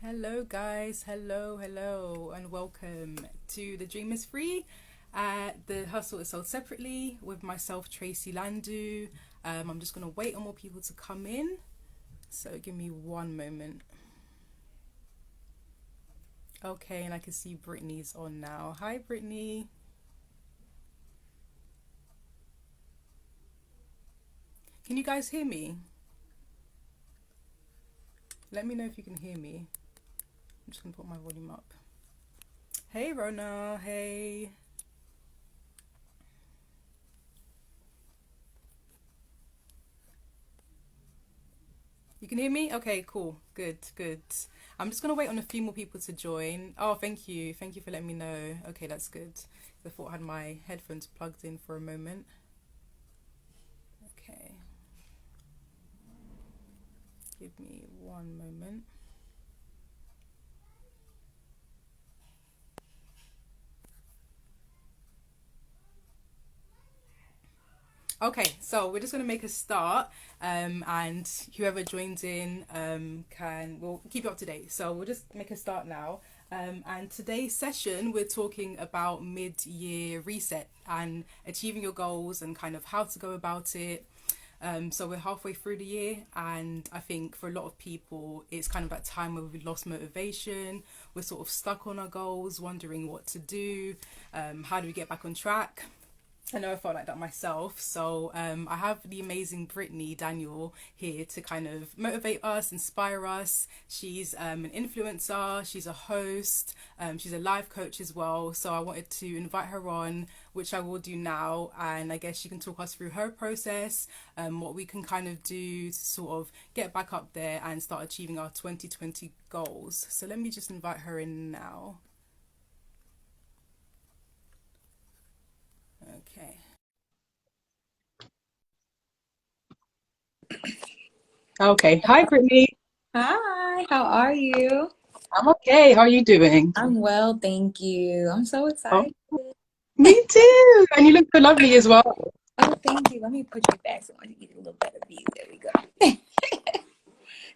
Hello, guys. Hello, and welcome to The Dream is Free. The Hustle is sold separately with myself, Tracy Landu. I'm just going to wait on more people to come in. So give me one moment. Okay, and I can see Brittany's on now. Hi, Brittany. Can you guys hear me? Let me know if you can hear me. I'm just going to put my volume up. Hey, Rona. Hey. You can hear me? Okay, cool. Good. I'm just gonna wait on a few more people to join. Oh, thank you. Thank you for letting me know. Okay, that's good. I thought I had my headphones plugged in for a moment. Okay. Give me one moment. Okay, so we're just gonna make a start, and whoever joins in we'll keep you up to date. So we'll just make a start now. And today's session, we're talking about mid-year reset and achieving your goals and kind of how to go about it. So we're halfway through the year, and I think for a lot of people, it's kind of that time where we've lost motivation. We're sort of stuck on our goals, wondering what to do. How do we get back on track? I know I felt like that myself. So I have the amazing Brittany Daniel here to kind of motivate us, inspire us. She's an influencer, she's a host, she's a life coach as well. So I wanted to invite her on, which I will do now. And I guess she can talk us through her process, what we can kind of do to sort of get back up there and start achieving our 2020 goals. So let me just invite her in now. Okay. Okay. Hi, Brittany. Hi, how are you? I'm okay. How are you doing? I'm well, thank you. I'm so Oh, excited. me too. And you look so lovely as well. Oh, thank you. Let me put you back so I can get a little better view. There we go. Oh,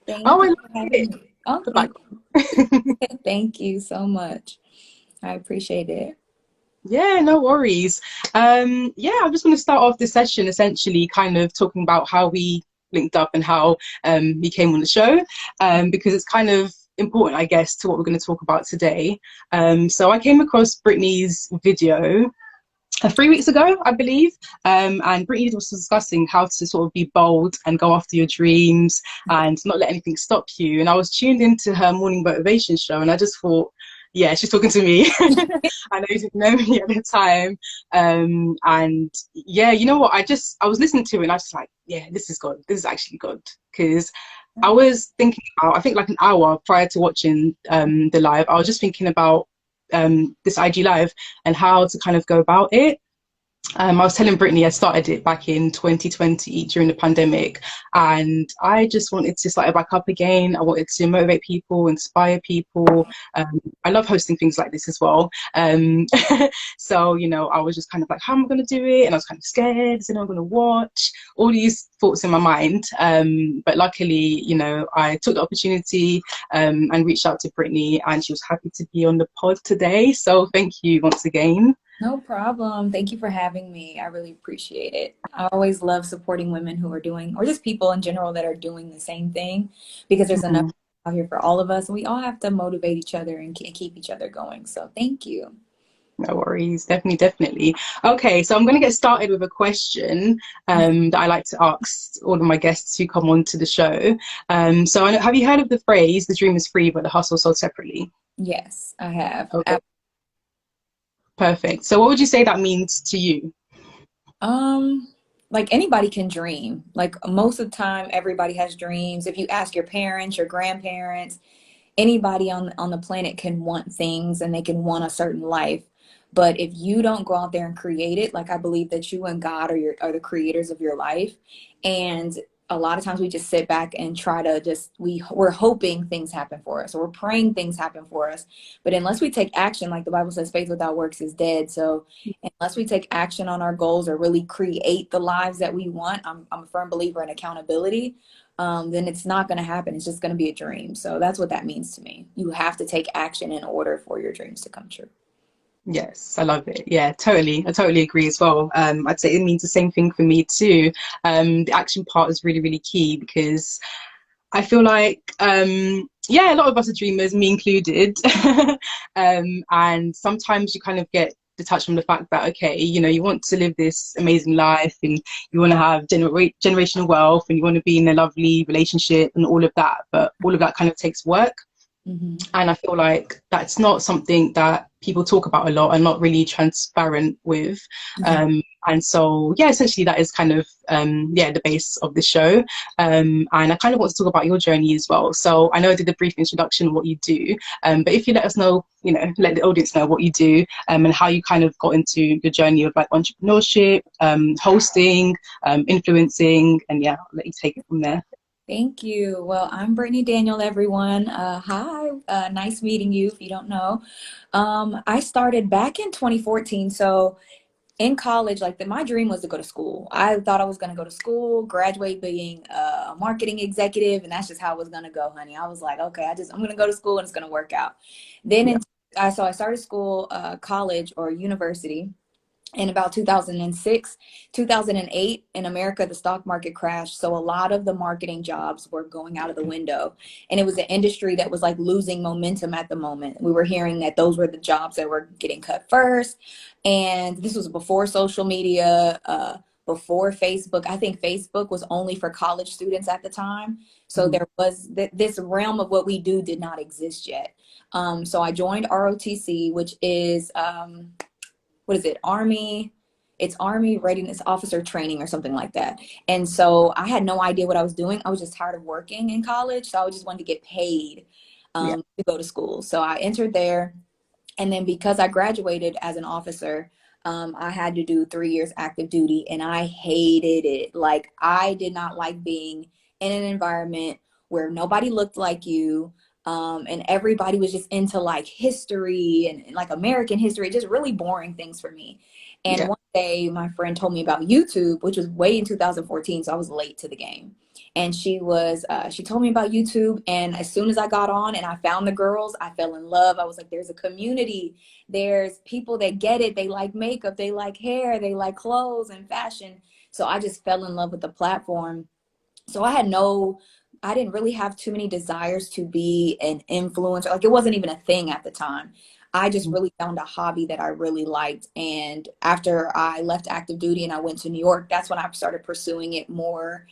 Thank I you love for having it. me. Oh, The thank background. thank you so much. I appreciate it. Yeah, no worries. Yeah, I'm just going to start off this session essentially kind of talking about how we linked up and how we came on the show, because it's kind of important, I guess, to what we're going to talk about today. So I came across Brittany's video 3 weeks ago, I believe. And Brittany was discussing how to sort of be bold and go after your dreams and not let anything stop you. And I was tuned into her morning motivation show, and I just thought, yeah, she's talking to me. I know you didn't know me at the time. And yeah, you know what? I was listening to it and I was like, yeah, this is God. This is actually God. Because I was thinking about, I think like an hour prior to watching the live, I was just thinking about this IG live and how to kind of go about it. I was telling Brittany I started it back in 2020 during the pandemic, and I just wanted to start it back up again. I wanted to motivate people, inspire people. I love hosting things like this as well. So, I was just kind of like, how am I going to do it? And I was kind of scared. Is anyone going to watch? All these thoughts in my mind. But luckily, I took the opportunity and reached out to Brittany, and she was happy to be on the pod today. So thank you once again. No problem. Thank you for having me. I really appreciate it. I always love supporting women who are doing, or just people in general that are doing the same thing, because there's enough Mhm. out here for all of us. And we all have to motivate each other and keep each other going. So thank you. No worries, definitely. Okay, so I'm going to get started with a question that I like to ask all of my guests who come on to the show. So have you heard of the phrase, the dream is free, but the hustle sold separately? Yes, I have. Okay, perfect. So what would you say that means to you? Um, like anybody can dream. Like most of the time, everybody has dreams. If you ask your parents, your grandparents, anybody on the planet can want things and they can want a certain life. But if you don't go out there and create it, like I believe that you and God are the creators of your life. And a lot of times we just sit back and try to we're hoping things happen for us, or we're praying things happen for us. But unless we take action, like the Bible says, faith without works is dead. So unless we take action on our goals or really create the lives that we want, I'm a firm believer in accountability. then it's not going to happen. It's just going to be a dream. So that's what that means to me. You have to take action in order for your dreams to come true. Yes, I love it. Yeah, totally. I totally agree as well. I'd say it means the same thing for me too. The action part is really, really key because I feel like, yeah, a lot of us are dreamers, me included. And sometimes you kind of get detached from the fact that, okay, you know, you want to live this amazing life and you want to have generational wealth and you want to be in a lovely relationship and all of that. But all of that kind of takes work. Hmm. And I feel like that's not something that people talk about a lot and not really transparent with. Hmm. And so, yeah, essentially that is kind of, yeah, the base of the show. And I kind of want to talk about your journey as well. So I know I did a brief introduction of what you do, but if you let us know, you know, let the audience know what you do, and how you kind of got into your journey of like entrepreneurship, hosting, influencing, and yeah, I'll let you take it from there. Thank you. Well, I'm Brittany Daniel, everyone. Hi, nice meeting you if you don't know. I started back in 2014. So in college, like my dream was to go to school. I thought I was going to go to school, graduate being a marketing executive, and that's just how it was going to go, honey. I was like, okay, I'm going to go to school and it's going to work out. Then Yeah. so I started school, college or university in about 2006, 2008 in America, the stock market crashed. So a lot of the marketing jobs were going out of the window. And it was an industry that was like losing momentum at the moment. We were hearing that those were the jobs that were getting cut first. And this was before social media, before Facebook. I think Facebook was only for college students at the time. So Mhm. there was this realm of what we do did not exist yet. So I joined ROTC, which is, what is it, Army? It's Army Readiness Officer Training or something like that. And so I had no idea what I was doing. I was just tired of working in college. So I just wanted to get paid Yeah. to go to school. So I entered there. And then because I graduated as an officer, I had to do 3 years active duty and I hated it. Like, I did not like being in an environment where nobody looked like you. And everybody was just into like history and like American history, just really boring things for me. And Yeah. one day my friend told me about YouTube, which was way in 2014. So I was late to the game. And she told me about YouTube. And as soon as I got on and I found the girls, I fell in love. I was like, there's a community. There's people that get it. They like makeup, they like hair, they like clothes and fashion. So I just fell in love with the platform. So I didn't really have too many desires to be an influencer. Like, it wasn't even a thing at the time. I just Mhm. really found a hobby that I really liked. And after I left active duty and I went to New York, that's when I started pursuing it more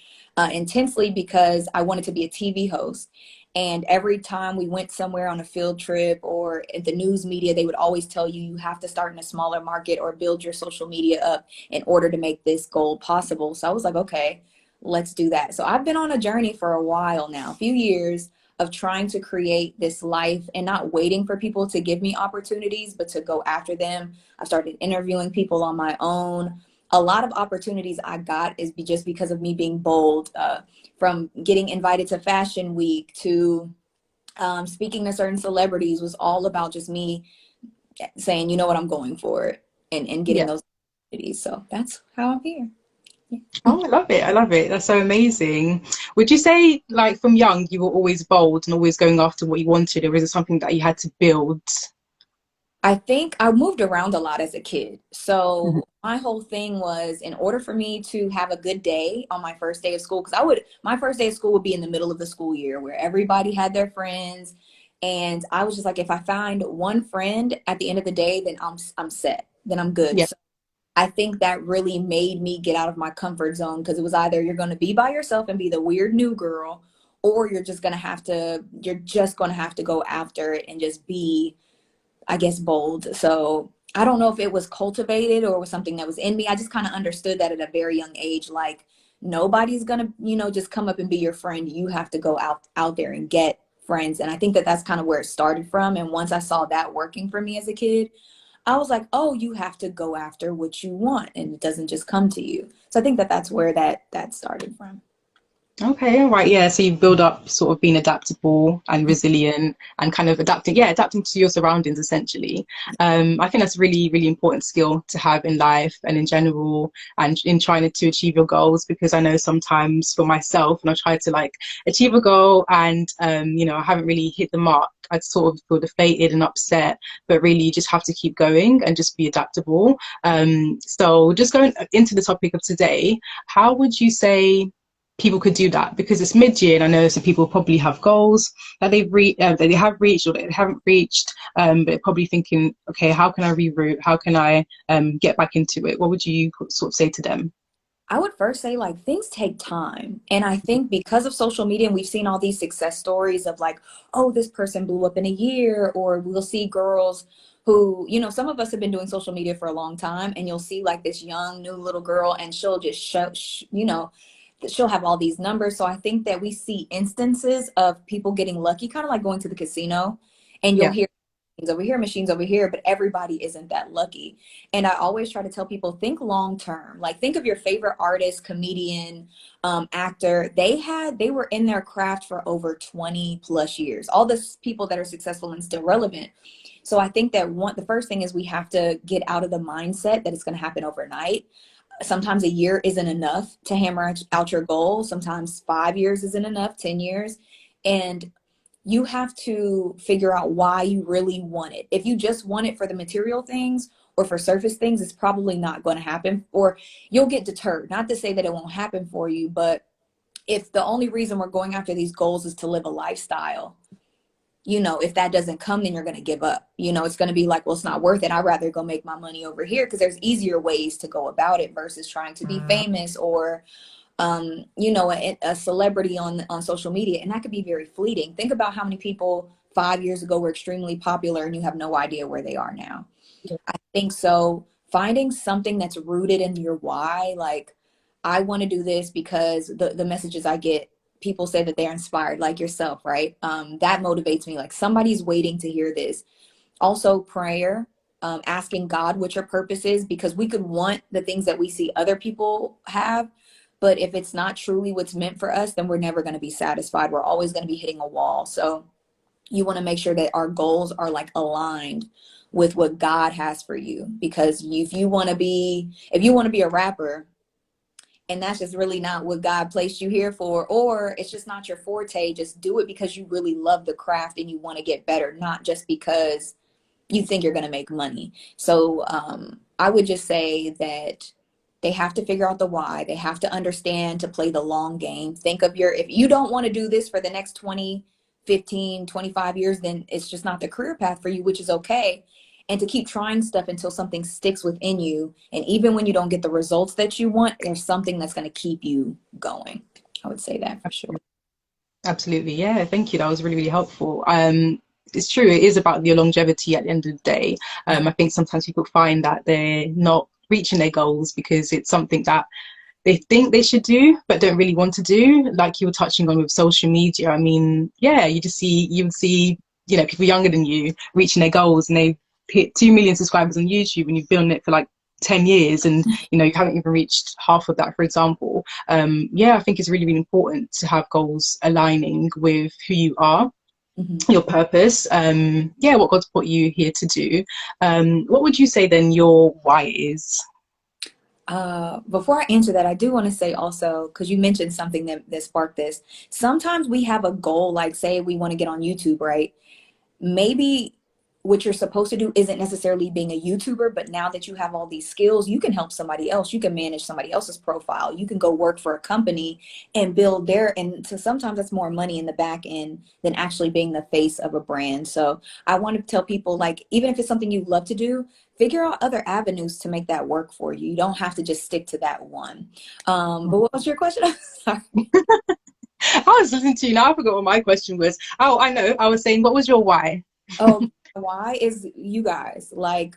intensely because I wanted to be a TV host. And every time we went somewhere on a field trip or at the news media, they would always tell you, you have to start in a smaller market or build your social media up in order to make this goal possible. So I was like, okay, let's do that. So I've been on a journey for a while now, a few years of trying to create this life and not waiting for people to give me opportunities, but to go after them. I started interviewing people on my own. A lot of opportunities I got is just because of me being bold, from getting invited to Fashion Week to speaking to certain celebrities was all about just me saying, you know what, I'm going for it and getting Yeah. those opportunities. So that's how I'm here. Yeah. Oh, I love it. I love it. That's so amazing. Would you say, like, from young, you were always bold and always going after what you wanted, or is it something that you had to build? I think I moved around a lot as a kid. Mhm. So my whole thing was in order for me to have a good day on my first day of school, because my first day of school would be in the middle of the school year where everybody had their friends. And I was just like, if I find one friend at the end of the day, then I'm set. Then I'm good. Yeah. So I think that really made me get out of my comfort zone because it was either you're going to be by yourself and be the weird new girl, or you're just going to have to go after it and just be, I guess, bold. So I don't know if it was cultivated or was something that was in me. I just kind of understood that at a very young age, like nobody's gonna, just come up and be your friend. You have to go out there and get friends. And I think that that's kind of where it started from. And once I saw that working for me as a kid, I was like, oh, you have to go after what you want, and it doesn't just come to you. So I think that that's where that started from. Okay, all right, yeah. So you build up sort of being adaptable and resilient and kind of adapting, yeah, adapting to your surroundings essentially. I think that's really, really important skill to have in life and in general and in trying to achieve your goals because I know sometimes for myself when I try to like achieve a goal and I haven't really hit the mark, I'd sort of feel deflated and upset, but really you just have to keep going and just be adaptable. So just going into the topic of today, how would you say people could do that because it's mid-year and I know some people probably have goals that that they have reached or that they haven't reached, but they're probably thinking, okay, how can I reroute? How can I get back into it? What would you sort of say to them? I would first say like things take time. And I think because of social media, and we've seen all these success stories of like, oh, this person blew up in a year, or we'll see girls who, some of us have been doing social media for a long time, and you'll see like this young new little girl and she'll just show, she'll have all these numbers. So I think that we see instances of people getting lucky, kind of like going to the casino, and you'll Yeah, hear machines over here, but everybody isn't that lucky. And I always try to tell people, think long term. Like think of your favorite artist, comedian, actor. They were in their craft for over 20 plus years. All the people that are successful and still relevant. So I think that the first thing is we have to get out of the mindset that it's going to happen overnight. Sometimes a year isn't enough to hammer out your goal. Sometimes 5 years isn't enough, 10 years. And you have to figure out why you really want it. If you just want it for the material things or for surface things, it's probably not going to happen, or you'll get deterred. Not to say that it won't happen for you, but if the only reason we're going after these goals is to live a lifestyle, if that doesn't come, then you're going to give up. It's going to be like, well, it's not worth it. I'd rather go make my money over here because there's easier ways to go about it versus trying to be famous or a celebrity on social media. And that could be very fleeting. Think about how many people 5 years ago were extremely popular and you have no idea where they are now. I think so. Finding something that's rooted in your why, like I want to do this because the messages I get, people say that they're inspired, like yourself, right? That motivates me. Like somebody's waiting to hear this. Also, prayer, asking God what your purpose is, because we could want the things that we see other people have, but if it's not truly what's meant for us, then we're never going to be satisfied. We're always going to be hitting a wall. So you want to make sure that our goals are like aligned with what God has for you. Because if you want to be a rapper and that's just really not what God placed you here for, or it's just not your forte, just do it because you really love the craft and you want to get better, not just because you think you're going to make money. So I would just say that they have to figure out the why. They have to understand to play the long game. Think of if you don't want to do this for the next 20, 15, 25 years, then it's just not the career path for you, which is okay. And to keep trying stuff until something sticks within you. And even when you don't get the results that you want, there's something that's going to keep you going. I would say that for sure. absolutely. Yeah, thank you. That was really, really helpful. It's true, it is about the longevity at the end of the day. I think sometimes people find that they're not reaching their goals because it's something that they think they should do but don't really want to do, like you were touching on with social media. I mean, yeah, you would see people younger than you reaching their goals and they've hit 2 million subscribers on YouTube and you've been on it for like 10 years and you haven't even reached half of that, for example. Yeah, I think it's really, really important to have goals aligning with who you are, Mhm. your purpose, yeah, what God's put you here to do. What would you say then your why is? Before I answer that, I do want to say also, because you mentioned something that sparked this. Sometimes we have a goal, like say we want to get on YouTube, right? Maybe what you're supposed to do isn't necessarily being a YouTuber, but now that you have all these skills, you can help somebody else. You can manage somebody else's profile. You can go work for a company and build and so sometimes that's more money in the back end than actually being the face of a brand. So I want to tell people, like, even if it's something you love to do, figure out other avenues to make that work for you. You don't have to just stick to that one. But what was your question? Sorry. I was listening to you now. I forgot what my question was. Oh, I know. I was saying, what was your why? Oh, why is you guys like,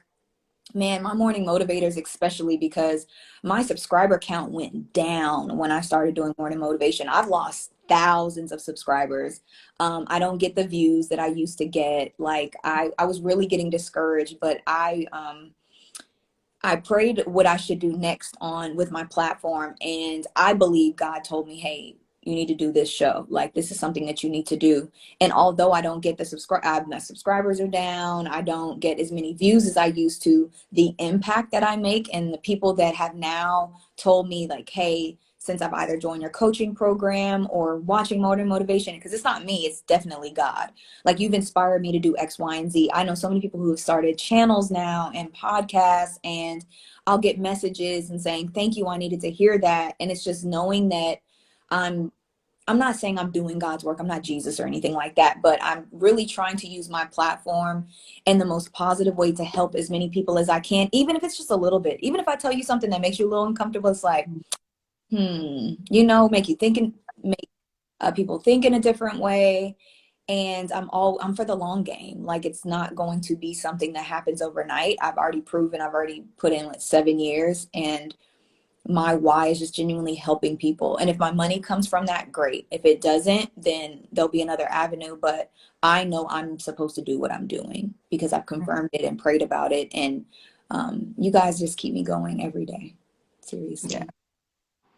man, my morning motivators, especially because my subscriber count went down when I started doing morning motivation. I've lost thousands of subscribers. I don't get the views that I used to get. Like I was really getting discouraged, but I prayed what I should do next on with my platform. And I believe God told me, hey, you need to do this show. Like, this is something that you need to do. And although I don't get my subscribers are down, I don't get as many views as I used to, the impact that I make and the people that have now told me like, hey, since I've either joined your coaching program or watching Modern Motivation, because it's not me, it's definitely God. Like, you've inspired me to do X, Y, and Z. I know so many people who have started channels now and podcasts, and I'll get messages and saying, thank you, I needed to hear that. And it's just knowing that I'm I'm not saying I'm doing God's work. I'm not Jesus or anything like that, but I'm really trying to use my platform in the most positive way to help as many people as I can, even if it's just a little bit. Even if I tell you something that makes you a little uncomfortable, it's like, make you thinking, make people think in a different way. And I'm for the long game. Like, it's not going to be something that happens overnight. I've already put in like 7 years, and my why is just genuinely helping people. And if my money comes from that, great. If it doesn't, then there'll be another avenue. But I know I'm supposed to do what I'm doing because I've confirmed it and prayed about it. And you guys just keep me going every day. Yeah, Seriously.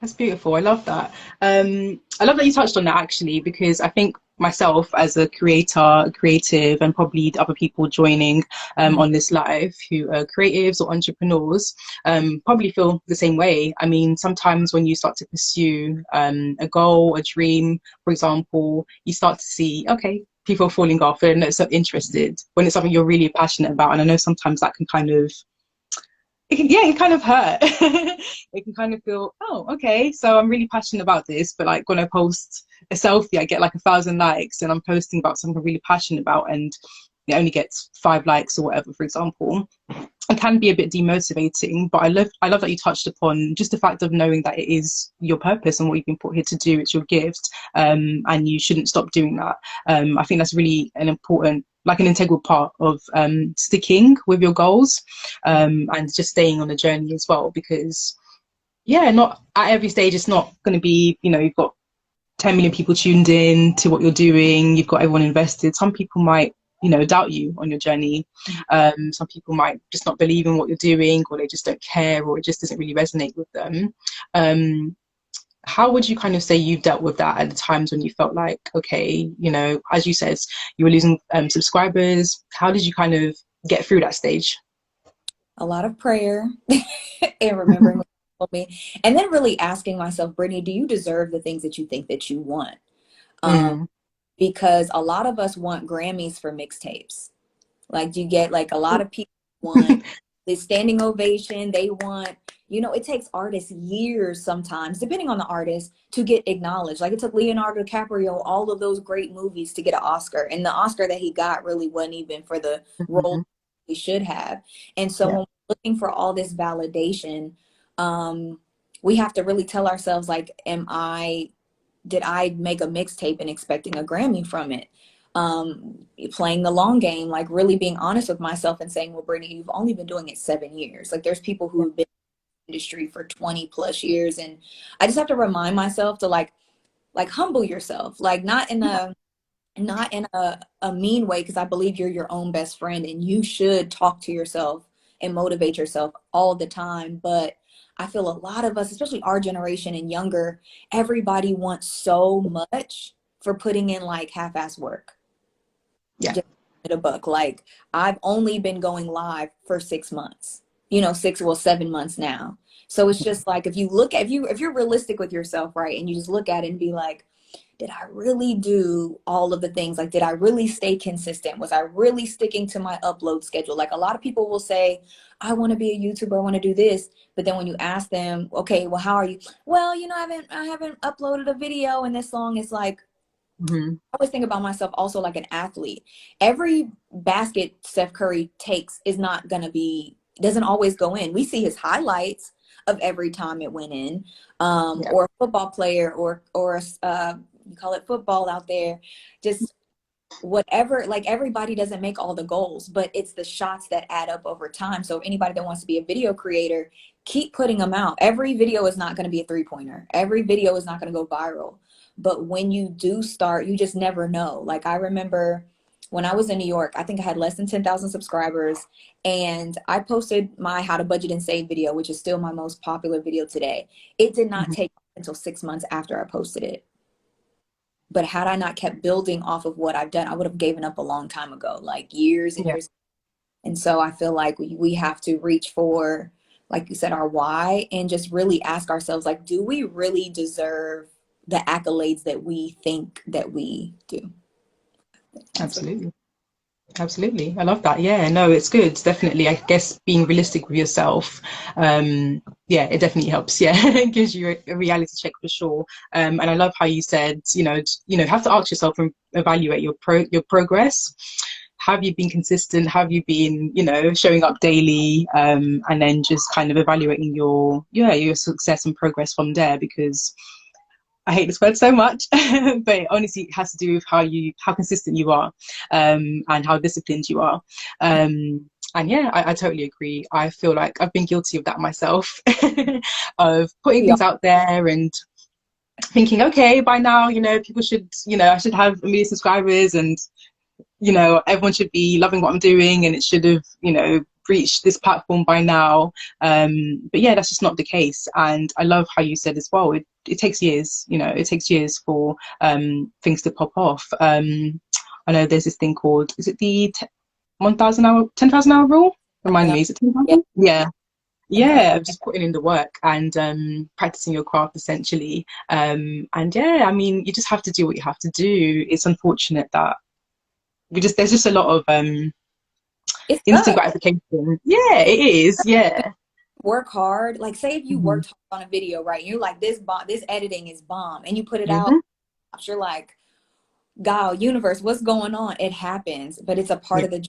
that's beautiful. I love that. I love that you touched on that actually, because I think myself as a creator, creative, and probably the other people joining Mhm. on this live who are creatives or entrepreneurs probably feel the same way. I mean, sometimes when you start to pursue a goal, a dream, for example, you start to see, okay, people are falling off and not so interested when it's something you're really passionate about. And I know sometimes that can kind of yeah, it can kind of hurt. It can kind of feel, oh, okay, so I'm really passionate about this, but like when I post a selfie, I get like 1,000 likes, and I'm posting about something I'm really passionate about, and it only gets 5 likes or whatever, for example. It can be a bit demotivating, but I love that you touched upon just the fact of knowing that it is your purpose and what you've been put here to do. It's your gift, and you shouldn't stop doing that. I think that's really an important, like an integral part of sticking with your goals, and just staying on the journey as well. Because yeah, not at every stage it's not going to be, you've got 10 million people tuned in to what you're doing, you've got everyone invested. Some people might, doubt you on your journey. Some people might just not believe in what you're doing, or they just don't care, or it just doesn't really resonate with them. Um, how would you kind of say you dealt with that at the times when you felt like, okay, as you said, you were losing subscribers? How did you kind of get through that stage? A lot of prayer and remembering what you told me. And then really asking myself, Brittany, do you deserve the things that you think that you want? Um, Mm. because a lot of us want Grammys for mixtapes. Like, you get like a lot of people want the standing ovation. They want, it takes artists years sometimes, depending on the artist, to get acknowledged. Like, it took Leonardo DiCaprio all of those great movies to get an Oscar. And the Oscar that he got really wasn't even for the role Mhm. he should have. And so when Yeah. we're looking for all this validation, um, we have to really tell ourselves, like, did I make a mixtape and expecting a Grammy from it? Playing the long game, like really being honest with myself and saying, well, Brittany, you've only been doing it 7 years. Like, there's people who have been in the industry for 20 plus years. And I just have to remind myself to like humble yourself, like not in a mean way, because I believe you're your own best friend and you should talk to yourself and motivate yourself all the time. But I feel a lot of us, especially our generation and younger, everybody wants so much for putting in like half-ass work. Yeah. Just a buck. Like, I've only been going live for 6 months, 7 months now. So it's just like, if you're realistic with yourself, right, and you just look at it and be like, did I really do all of the things? Like, did I really stay consistent? Was I really sticking to my upload schedule? Like, a lot of people will say, I want to be a YouTuber, I want to do this. But then when you ask them, okay, well, how are you? Well, I haven't uploaded a video in this long. It's like, Hmm. I always think about myself also like an athlete. Every basket Steph Curry takes is not going to doesn't always go in. We see his highlights of every time it went in. Yeah. Or a football player, or you call it football out there, just whatever. Like, everybody doesn't make all the goals, but it's the shots that add up over time. So anybody that wants to be a video creator, keep putting them out. Every video is not going to be a 3-pointer. Every video is not going to go viral. But when you do start, you just never know. Like, I remember when I was in New York, I think I had less than 10,000 subscribers, and I posted my how to budget and save video, which is still my most popular video today. It did not Hmm. take until 6 months after I posted it. But had I not kept building off of what I've done, I would have given up a long time ago, like years and Yeah, years. And so I feel like we have to reach for, like you said, our why, and just really ask ourselves, like, do we really deserve the accolades that we think that we do? Answer. absolutely. Absolutely. I love that. Yeah, no, it's good. Definitely. I guess being realistic with yourself, yeah, it definitely helps. Yeah, it gives you a reality check for sure. And I love how you said, have to ask yourself and evaluate your progress. Have you been consistent? Have you been, showing up daily? And then just kind of evaluating your success and progress from there, because I hate this word so much, but honestly, it has to do with how consistent you are, and how disciplined you are. And yeah, I totally agree. I feel like I've been guilty of that myself, of putting We all, things out there and thinking, okay, by now, people should, I should have 1 million subscribers, and everyone should be loving what I'm doing, and it should have, reached this platform by now. But yeah, that's just not the case. And I love how you said as well, it takes years, it takes years for things to pop off. I know there's this thing called, is it the 10,000 hour rule? Remind something else. me, is it Yeah, 10,000? Yeah. something like Yeah, just putting in the work and practicing your craft essentially. And yeah, I mean, you just have to do what you have to do. It's unfortunate that there's just a lot of it instant sucks. gratification. Yeah, it is. Yeah. Work hard. Like, say if you Hmm. worked hard on a video, right? You're like, this editing is bomb, and you put it out. Hmm. You're like, God, universe, what's going on? It happens, but it's a part Yeah. of the journey.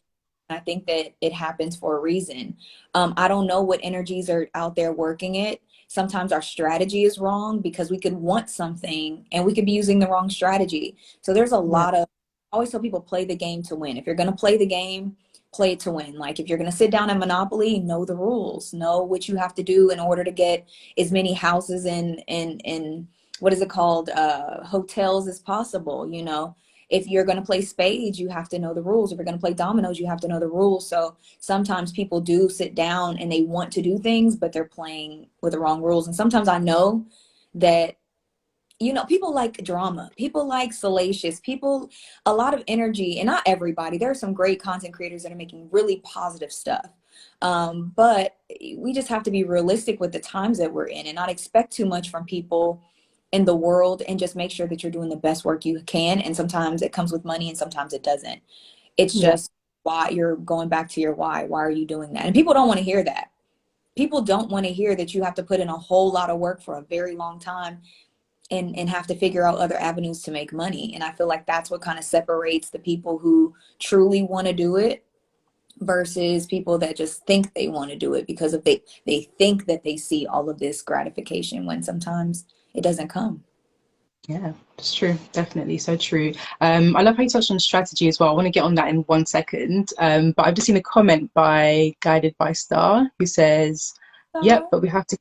I think that it happens for a reason. I don't know what energies are out there working it. Sometimes our strategy is wrong because we could want something and we could be using the wrong strategy. So there's a Yeah. lot of, I always tell people, play the game to win. If you're going to play the game, play it to win. Like if you're going to sit down at Monopoly, know the rules, know what you have to do in order to get as many houses in what is it called, hotels as possible. If you're going to play spades, you have to know the rules. If you're going to play dominoes, you have to know the rules. So sometimes people do sit down and they want to do things, but they're playing with the wrong rules. And sometimes I know that, people like drama, people like salacious, people, a lot of energy, and not everybody. There are some great content creators that are making really positive stuff. But we just have to be realistic with the times that we're in and not expect too much from people in the world, and just make sure that you're doing the best work you can. And sometimes it comes with money and sometimes it doesn't. It's Yeah. just why you're going back to your why. Why are you doing that? And people don't want to hear that. People don't want to hear that you have to put in a whole lot of work for a very long time and have to figure out other avenues to make money. And I feel like that's what kind of separates the people who truly want to do it versus people that just think they want to do it because of they think that they see all of this gratification when sometimes it doesn't come. Yeah, it's true. Definitely. So true. I love how you touched on strategy as well. I want to get on that in 1 second. But I've just seen a comment by Guided by Star who says, yep, So but we have to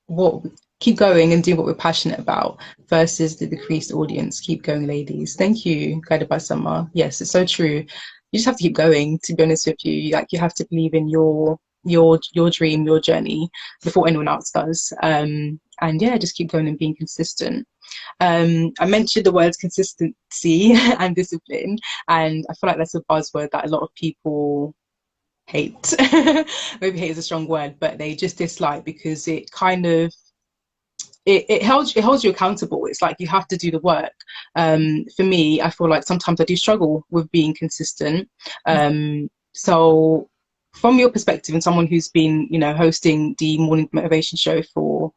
what keep going and do what we're passionate about versus the decreased audience. Keep going, ladies. Thank you, Guided by Summer. Yes, it's so true. You just have to keep going, to be honest with you. Like you have to believe in your dream, your journey before anyone else does. And yeah, just keep going and being consistent. I mentioned the words consistency and discipline, and I feel like that's a buzzword that a lot of people hate. Maybe hate is a strong word, but they just dislike because it kind of it holds you accountable. It's like you have to do the work. For me, I feel like sometimes I do struggle with being consistent. So from your perspective and someone who's been, hosting the morning motivation show for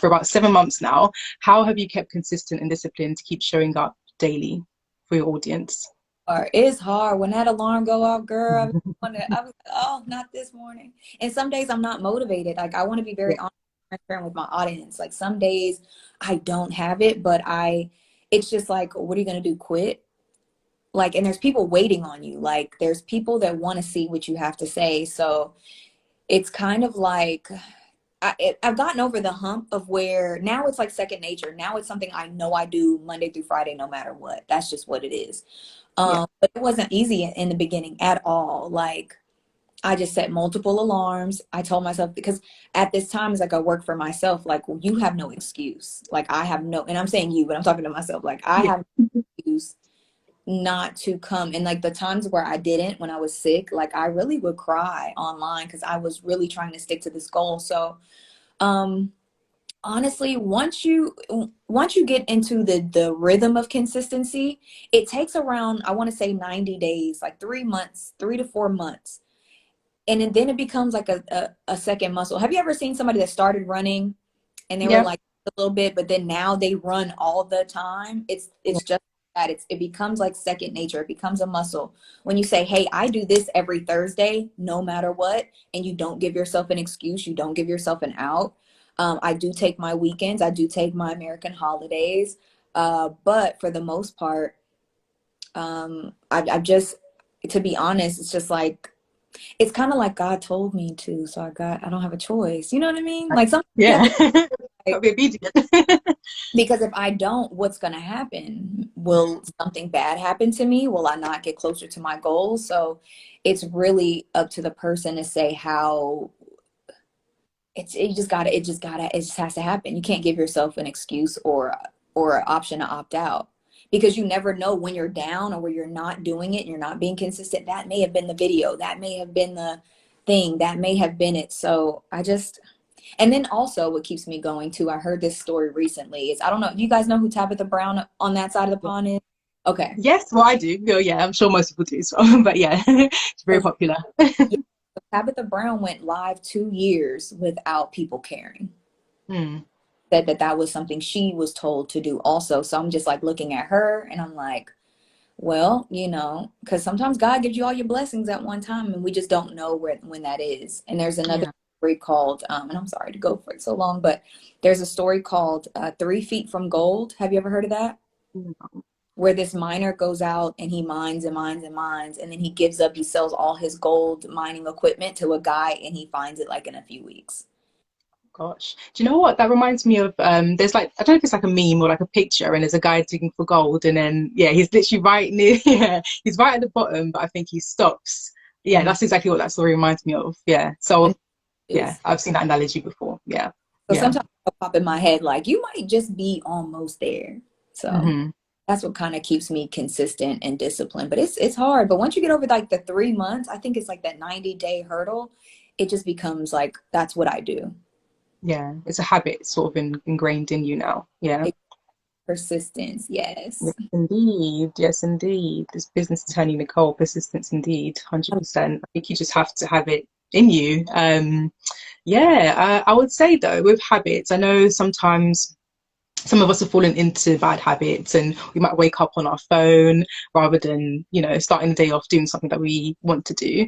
about 7 months now, how have you kept consistent and disciplined to keep showing up daily for your audience? hard. It's hard when that alarm go off, girl. I was like, oh, not this morning. And some days I'm not motivated. Like I want to be Yeah, very honest and transparent with my audience. Like some days I don't have it, but it's just like, what are you gonna do? Quit? Like, and there's people waiting on you. Like there's people that want to see what you have to say. So it's kind of like I've gotten over the hump of where now it's like second nature. Now it's something I know I do Monday through Friday, no matter what. That's just what it is. yeah, But it wasn't easy in the beginning at all. Like I just set multiple alarms. I told myself, because at this time, it's like I work for myself. Like, well, you have no excuse. Like, I have no, and I'm saying you, but I'm talking to myself. Like, I Yeah. have no excuse not to come. And like the times where I didn't, when I was sick, like I really would cry online because I was really trying to stick to this goal. So, um, honestly, once you get into the rhythm of consistency, it takes around, I want to say 90 days, like 3 months, 3 to 4 months, and then it becomes like a second muscle. Have you ever seen somebody that started running and they were Yeah. like a little bit, but then now they run all the time? It's just that it becomes like second nature. It becomes a muscle. When you say, hey, I do this every Thursday, no matter what, and you don't give yourself an excuse, you don't give yourself an out. I do take my weekends, I do take my American holidays, but for the most part, I've just, to be honest, it's just like, it's kind of like God told me to, so I don't have a choice. You know what I mean? Like sometimes you have Yeah. to, Gotta like, be obedient. because if I don't, what's going to happen? Will something bad happen to me? Will I not get closer to my goals? So it's really up to the person to say how it just has to happen. You can't give yourself an excuse or an option to opt out, because you never know when you're down or where you're not doing it and you're not being consistent. That may have been the video, that may have been the thing, that may have been it. So I just, and then also what keeps me going too, I heard this story recently, is, I don't know, you guys know who Tabitha Brown on that side of the pond is? Okay. Yes, well, I do. Well, yeah, I'm sure most people do. So, but yeah, it's very So, popular. yeah, so Tabitha Brown went live 2 years without people caring. Hmm. Said that that was something she was told to do also. So I'm just like looking at her and I'm like, well, because sometimes God gives you all your blessings at one time and we just don't know when that is. And there's another Yeah. story called, and I'm sorry to go for it so long, but there's a story called 3 Feet from Gold. Have you ever heard of that? Where this miner goes out and he mines and mines and mines, and then he gives up, he sells all his gold mining equipment to a guy and he finds it like in a few weeks. Gosh, do you know what that reminds me of? There's like, I don't know if it's like a meme or like a picture, and there's a guy digging for gold, and then yeah, he's literally right near, yeah, he's right at the bottom, but I think he stops. Yeah, Mhm. that's exactly what that story reminds me of. Yeah, so And yeah, is I've seen that analogy before. Yeah, so yeah. sometimes it'll pop in my head like you might just be almost there. So Hmm. that's what kind of keeps me consistent and disciplined. But it's hard. But once you get over like the 3 months, I think it's like that 90-day hurdle, it just becomes like that's what I do. Yeah, it's a habit sort of ingrained in you now. Yeah. Like, persistence, Yes, yes. indeed. Yes, indeed. This business attorney, Nicole, persistence indeed, 100%. I think you just have to have it in you. Yeah, I would say though, with habits, I know sometimes some of us have fallen into bad habits and we might wake up on our phone rather than, starting the day off doing something that we want to do.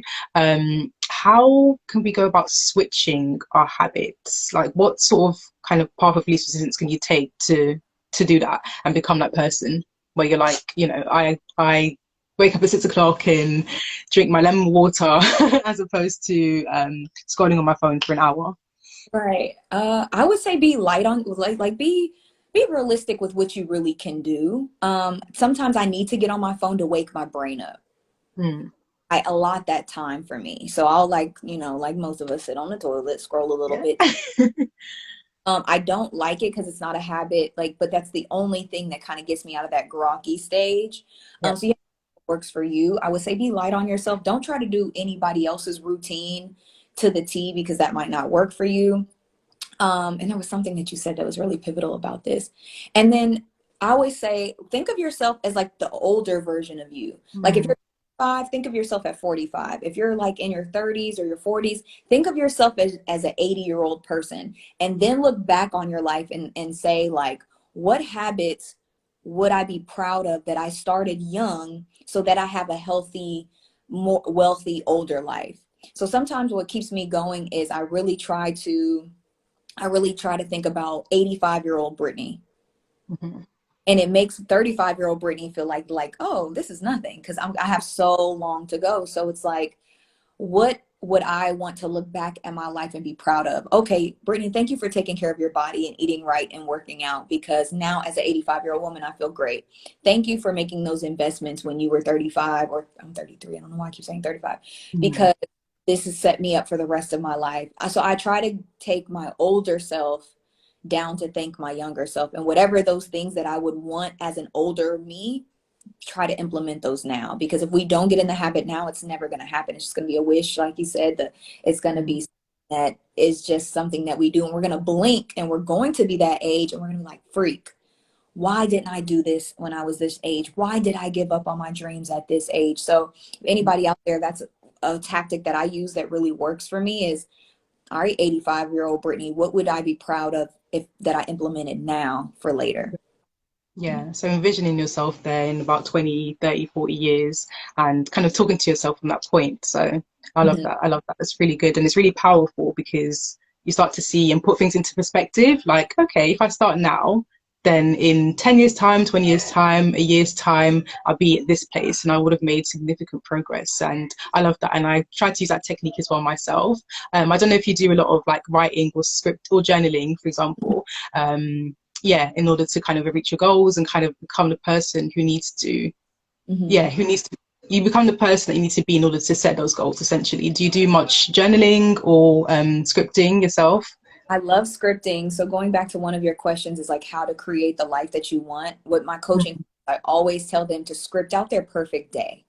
How can we go about switching our habits? Like what sort of kind of path of least resistance can you take to do that and become that person where you're like, I wake up at 6 o'clock and drink my lemon water as opposed to scrolling on my phone for an hour. Right. I would say be light on like be realistic with what you really can do. Sometimes I need to get on my phone to wake my brain up. Hmm. I allot that time for me. So I'll like most of us sit on the toilet, scroll a little Yeah. bit. I don't like it because it's not a habit, like, but that's the only thing that kind of gets me out of that groggy stage. Yeah. So yeah, what works for you. I would say be light on yourself. Don't try to do anybody else's routine to the T because that might not work for you. And there was something that you said that was really pivotal about this. And then I always say, think of yourself as like the older version of you. Like if Hmm. you're 5, think of yourself at 45. If you're like in your 30s or your 40s, think of yourself as an 80-year-old person. And then look back on your life and say, like, what habits would I be proud of that I started young so that I have a healthy, more wealthy, older life? So sometimes what keeps me going is I really try to think about 85-year-old Brittany. Hmm. And it makes 35-year-old Brittany feel like, oh, this is nothing because I have so long to go. So it's like, what would I want to look back at my life and be proud of? Okay, Brittany, thank you for taking care of your body and eating right and working out, because now as an 85-year-old woman, I feel great. Thank you for making those investments when you were 35, or I'm 33. I don't know why I keep saying 35, Hmm. because this has set me up for the rest of my life. So I try to take my older self down to thank my younger self, and whatever those things that I would want as an older me, try to implement those now. Because if we don't get in the habit now, it's never going to happen. It's just going to be a wish, like you said, that it's going to be that is just something that we do, and we're going to blink and we're going to be that age, and we're going to be like, freak, why didn't I do this when I was this age? Why did I give up on my dreams at this age? So if anybody out there, that's a tactic that I use that really works for me is, all right, 85-year-old Brittany, what would I be proud of if that I implemented now for later? Yeah, so envisioning yourself there in about 20, 30, 40 years and kind of talking to yourself from that point. So I love Mhm. that. I love that. It's really good. And it's really powerful because you start to see and put things into perspective. Like, okay, if I start now, then in 10 years' time, 20 years' time, a year's time, I'll be at this place and I would have made significant progress. And I love that. And I try to use that technique as well myself. I don't know if you do a lot of like writing or script or journaling, for example. Yeah, in order to kind of reach your goals and kind of become the person who needs to, Mhm. yeah, who needs to, you become the person that you need to be in order to set those goals, essentially. Do you do much journaling or scripting yourself? I love scripting. So going back to one of your questions is like how to create the life that you want. With my coaching, I always tell them to script out their perfect day.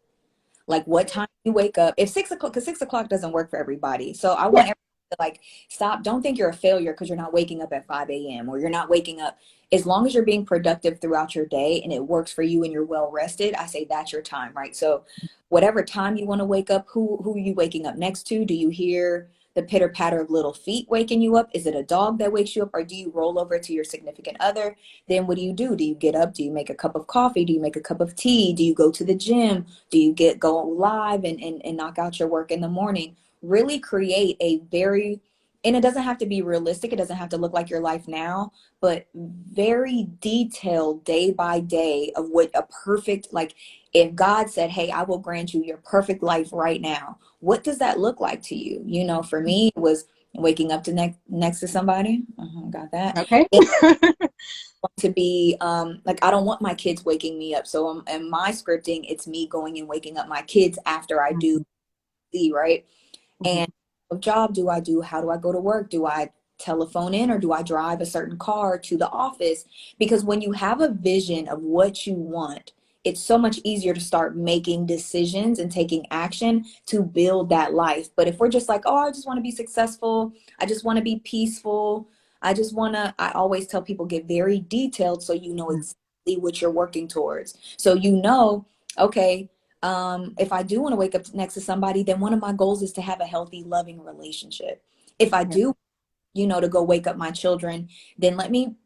Like what time you wake up. If 6 o'clock, because 6 o'clock doesn't work for everybody. So I Yeah. want everybody to like stop. Don't think you're a failure because you're not waking up at 5 a.m. or you're not waking up. As long as you're being productive throughout your day and it works for you and you're well rested, I say that's your time, right? So whatever time you want to wake up, who are you waking up next to? Do you hear the pitter patter of little feet waking you up? Is it a dog that wakes you up, or do you roll over to your significant other? Then what do you do? Do you get up? Do you make a cup of coffee? Do you make a cup of tea? Do you go to the gym? Do you go live and knock out your work in the morning? Really create a very, and it doesn't have to be realistic. It doesn't have to look like your life now, but very detailed day by day of what a perfect, like if God said, hey, I will grant you your perfect life right now, what does that look like to you? You know, for me, it was waking up to next to somebody. Got that. Okay. To be like I don't want my kids waking me up. So in my scripting, it's me going and waking up my kids after I do the right. And what job do I do? How do I go to work? Do I telephone in or do I drive a certain car to the office? Because when you have a vision of what you want, it's so much easier to start making decisions and taking action to build that life. But if we're just like, oh, I just want to be successful, I just want to be peaceful, I just want to, I always tell people get very detailed so you know exactly what you're working towards. So you know, okay, if I do want to wake up next to somebody, then one of my goals is to have a healthy, loving relationship. If I do, you know, to go wake up my children, then let me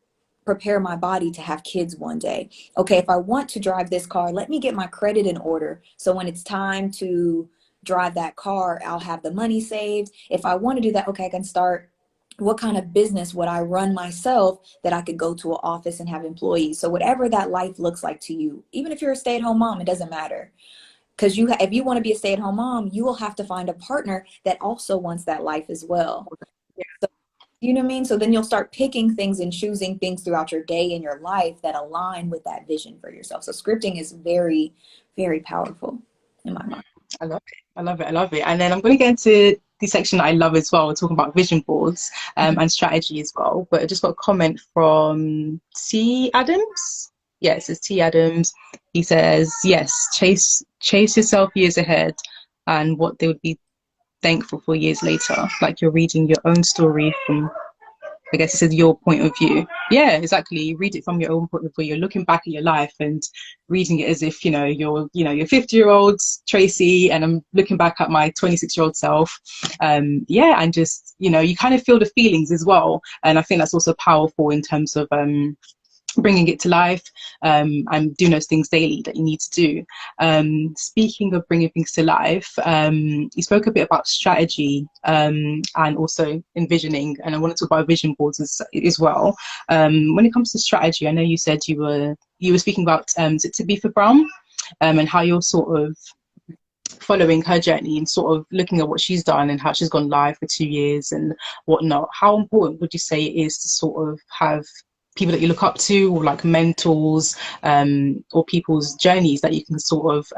prepare my body to have kids one day. Okay, if I want to drive this car, let me get my credit in order. So when it's time to drive that car, I'll have the money saved. If I want to do that, okay, I can start. What kind of business would I run myself that I could go to an office and have employees? So whatever that life looks like to you, even if you're a stay-at-home mom, it doesn't matter. Because if you want to be a stay-at-home mom, you will have to find a partner that also wants that life as well. So, you know what I mean? So then you'll start picking things and choosing things throughout your day and your life that align with that vision for yourself. So scripting is very, very powerful in my mind. I love it. I love it. I love it. And then I'm going to get into the section that I love as well. We're talking about vision boards Mhm. and strategy as well. But I just got a comment from T. Adams. Yeah, it says T. Adams. He says, yes, chase yourself years ahead and what they would be thankful for years later. Like you're reading your own story from, I guess it says your point of view. Yeah, exactly. You read it from your own point of view. You're looking back at your life and reading it as if, your 50-year-old Tracy and I'm looking back at my 26-year-old self. Yeah, and just, you kind of feel the feelings as well. And I think that's also powerful in terms of bringing it to life and doing those things daily that you need to do. Speaking of bringing things to life, you spoke a bit about strategy and also envisioning, and I want to talk about vision boards as well. When it comes to strategy, I know you said you were speaking about Tabitha Brown and how you're sort of following her journey and sort of looking at what she's done and how she's gone live for 2 years and whatnot. How important would you say it is to sort of have people that you look up to or like mentors or people's journeys that you can sort of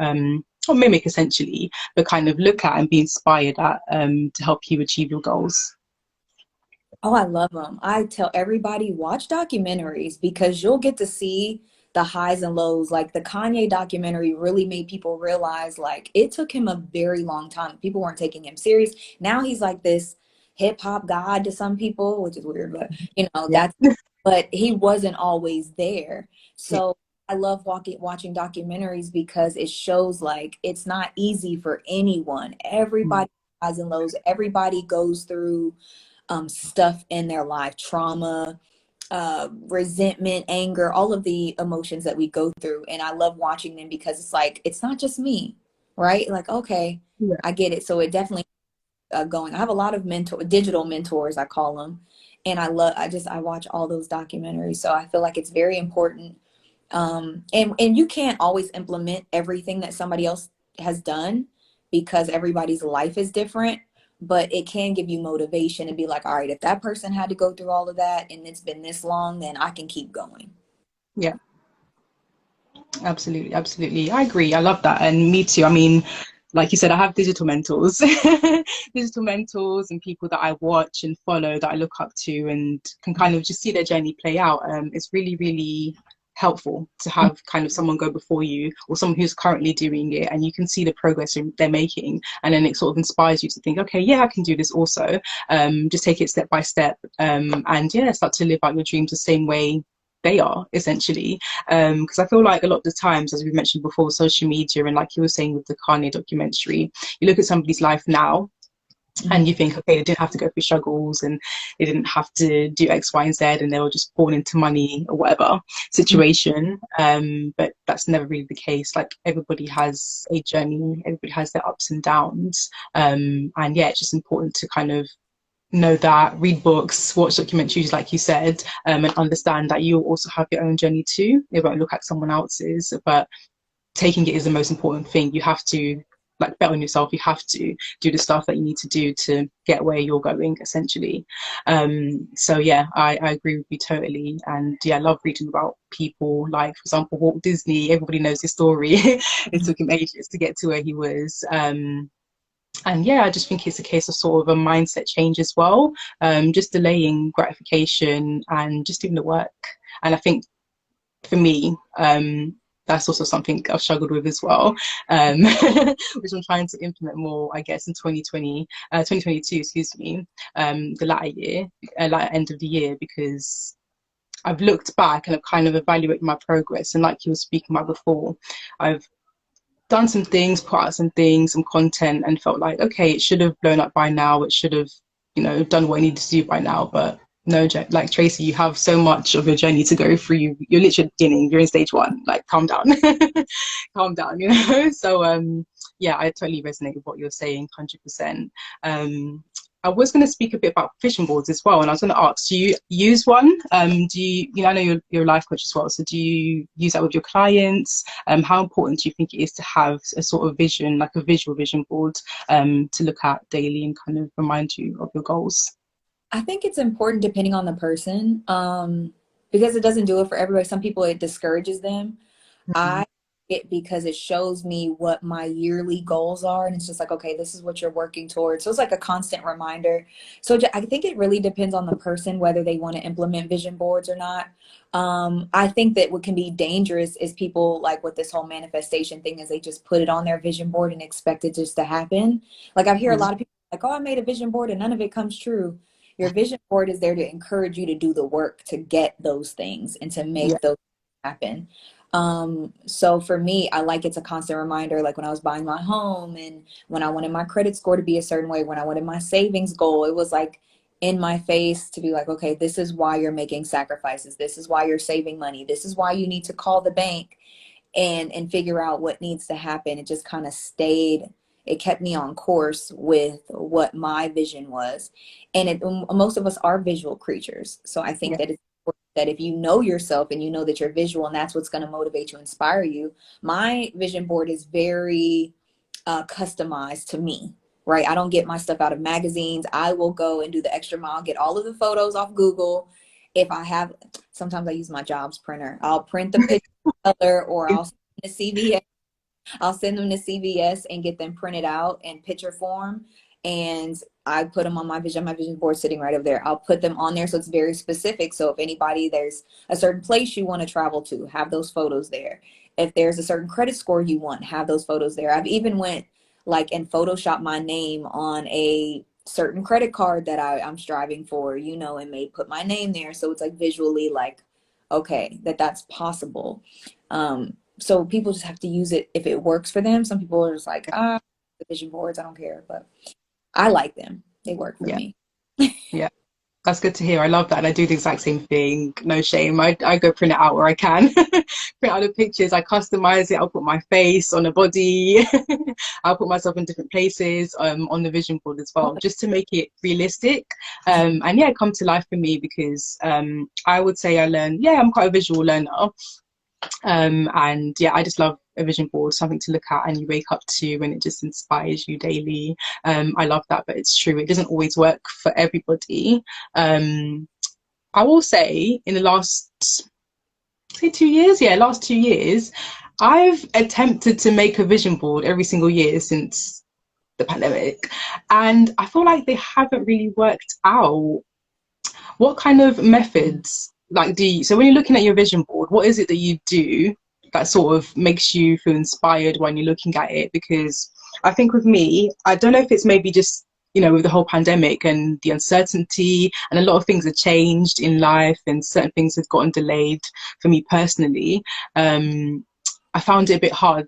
or mimic essentially, but kind of look at and be inspired at, to help you achieve your goals? Oh, I love them. I tell everybody watch documentaries because you'll get to see the highs and lows. Like the Kanye documentary really made people realize like it took him a very long time. People weren't taking him serious. Now he's like this hip hop god to some people, which is weird, but Yeah. that's but he wasn't always there. Yeah. So I love watching documentaries because it shows like it's not easy for anyone. Mm. Everybody highs and lows. Everybody goes through stuff in their life, trauma, resentment, anger, all of the emotions that we go through. And I love watching them because it's like, it's not just me, right? Like, okay, Yeah. I get it. So it definitely going. I have a lot of digital mentors, I call them. And I watch all those documentaries. So I feel like it's very important. And you can't always implement everything that somebody else has done because everybody's life is different, but it can give you motivation and be like, all right, if that person had to go through all of that and it's been this long, then I can keep going. Yeah. Absolutely, absolutely. I agree. I love that. And me too. I mean, like you said, I have digital mentors, digital mentors and people that I watch and follow that I look up to and can kind of just see their journey play out. It's really, really helpful to have kind of someone go before you or someone who's currently doing it and you can see the progress they're making and then it sort of inspires you to think, okay, yeah, I can do this also. Just take it step by step, and yeah, start to live out your dreams the same way they are essentially, because I feel like a lot of the times, as we mentioned before, social media and like you were saying with the Kanye documentary, you look at somebody's life now Mhm. and you think, okay, they didn't have to go through struggles and they didn't have to do X, Y, and Z, and they were just born into money or whatever situation. But that's never really the case. Like everybody has a journey, everybody has their ups and downs. And yeah, it's just important to kind of know that, read books, watch documentaries, like you said, and understand that you also have your own journey too. It won't look like someone else's, but taking it is the most important thing. You have to like bet on yourself. You have to do the stuff that you need to do to get where you're going, essentially. So yeah, I agree with you totally. And yeah, I love reading about people like, for example, Walt Disney. Everybody knows his story. It took him ages to get to where he was. And yeah, I just think it's a case of sort of a mindset change as well, just delaying gratification and just doing the work. And I think for me, that's also something I've struggled with as well, which I'm trying to implement more, I guess, in 2022, excuse me, the latter year, latter end of the year, because I've looked back and I've kind of evaluated my progress. And like you were speaking about before, I've done some things, put out some things, some content, and felt like, okay, it should have blown up by now. It should have, done what it needed to do by now. But no, like Tracy, you have so much of your journey to go through. You're literally at the beginning. You're in stage one. Like, calm down, calm down. So, yeah, I totally resonate with what you're saying, 100%. I was going to speak a bit about vision boards as well, and I was going to ask, do you use one? Do you, I know you're a life coach as well, so do you use that with your clients? How important do you think it is to have a sort of vision, like a visual vision board, to look at daily and kind of remind you of your goals? I think it's important depending on the person, because it doesn't do it for everybody. Some people, it discourages them. Mm. I it because it shows me what my yearly goals are, and it's just like, okay, this is what you're working towards. So it's like a constant reminder. So I think it really depends on the person whether they want to implement vision boards or not. I think that what can be dangerous is people like with this whole manifestation thing is they just put it on their vision board and expect it just to happen. Like I hear a lot of people like, oh, I made a vision board and none of it comes true. Your vision board is there to encourage you to do the work to get those things and to Yeah, make those happen. So for me, I like it's a constant reminder, like when I was buying my home and when I wanted my credit score to be a certain way, when I wanted my savings goal, it was like in my face to be like, okay, this is why you're making sacrifices. This is why you're saving money. This is why you need to call the bank and figure out what needs to happen. It just kind of it kept me on course with what my vision was. And most of us are visual creatures. So I think yeah, that it's important that if you know yourself and you know that you're visual and that's what's going to motivate you, inspire you. My vision board is very customized to me. Right. I don't get my stuff out of magazines. I will go and do the extra mile, get all of the photos off Google. If I have, sometimes I use my jobs printer. I'll print the picture color or I'll send a CVS I'll send them to CVS and get them printed out in picture form. And I put them on my vision board sitting right over there. I'll put them on there so it's very specific. So if anybody, there's a certain place you want to travel to, have those photos there. If there's a certain credit score you want, have those photos there. I've even went like and Photoshop my name on a certain credit card that I'm striving for, you know, and may put my name there. So it's like visually like, okay, that's possible. So people just have to use it if it works for them. Some people are just like, the vision boards, I don't care, but I like them. They work for Yeah. me. Yeah. That's good to hear. I love that. And I do the exact same thing. No shame. I go print it out where I can. Print out the pictures. I customize it. I'll put my face on a body. I'll put myself in different places on the vision board as well, just to make it realistic. And yeah, come to life for me because I would say I learned, yeah, I'm quite a visual learner. And yeah, I just love a vision board, something to look at and you wake up to and it just inspires you daily. I love that, but it's true, it doesn't always work for everybody. I will say in the last, say 2 years, yeah, last 2 years, I've attempted to make a vision board every single year since the pandemic, and I feel like they haven't really worked out. What kind of methods like do you, so when you're looking at your vision board, what is it that you do that sort of makes you feel inspired when you're looking at it? Because I think with me, I don't know if it's maybe just, you know, with the whole pandemic and the uncertainty and a lot of things have changed in life and certain things have gotten delayed for me personally. I found it a bit hard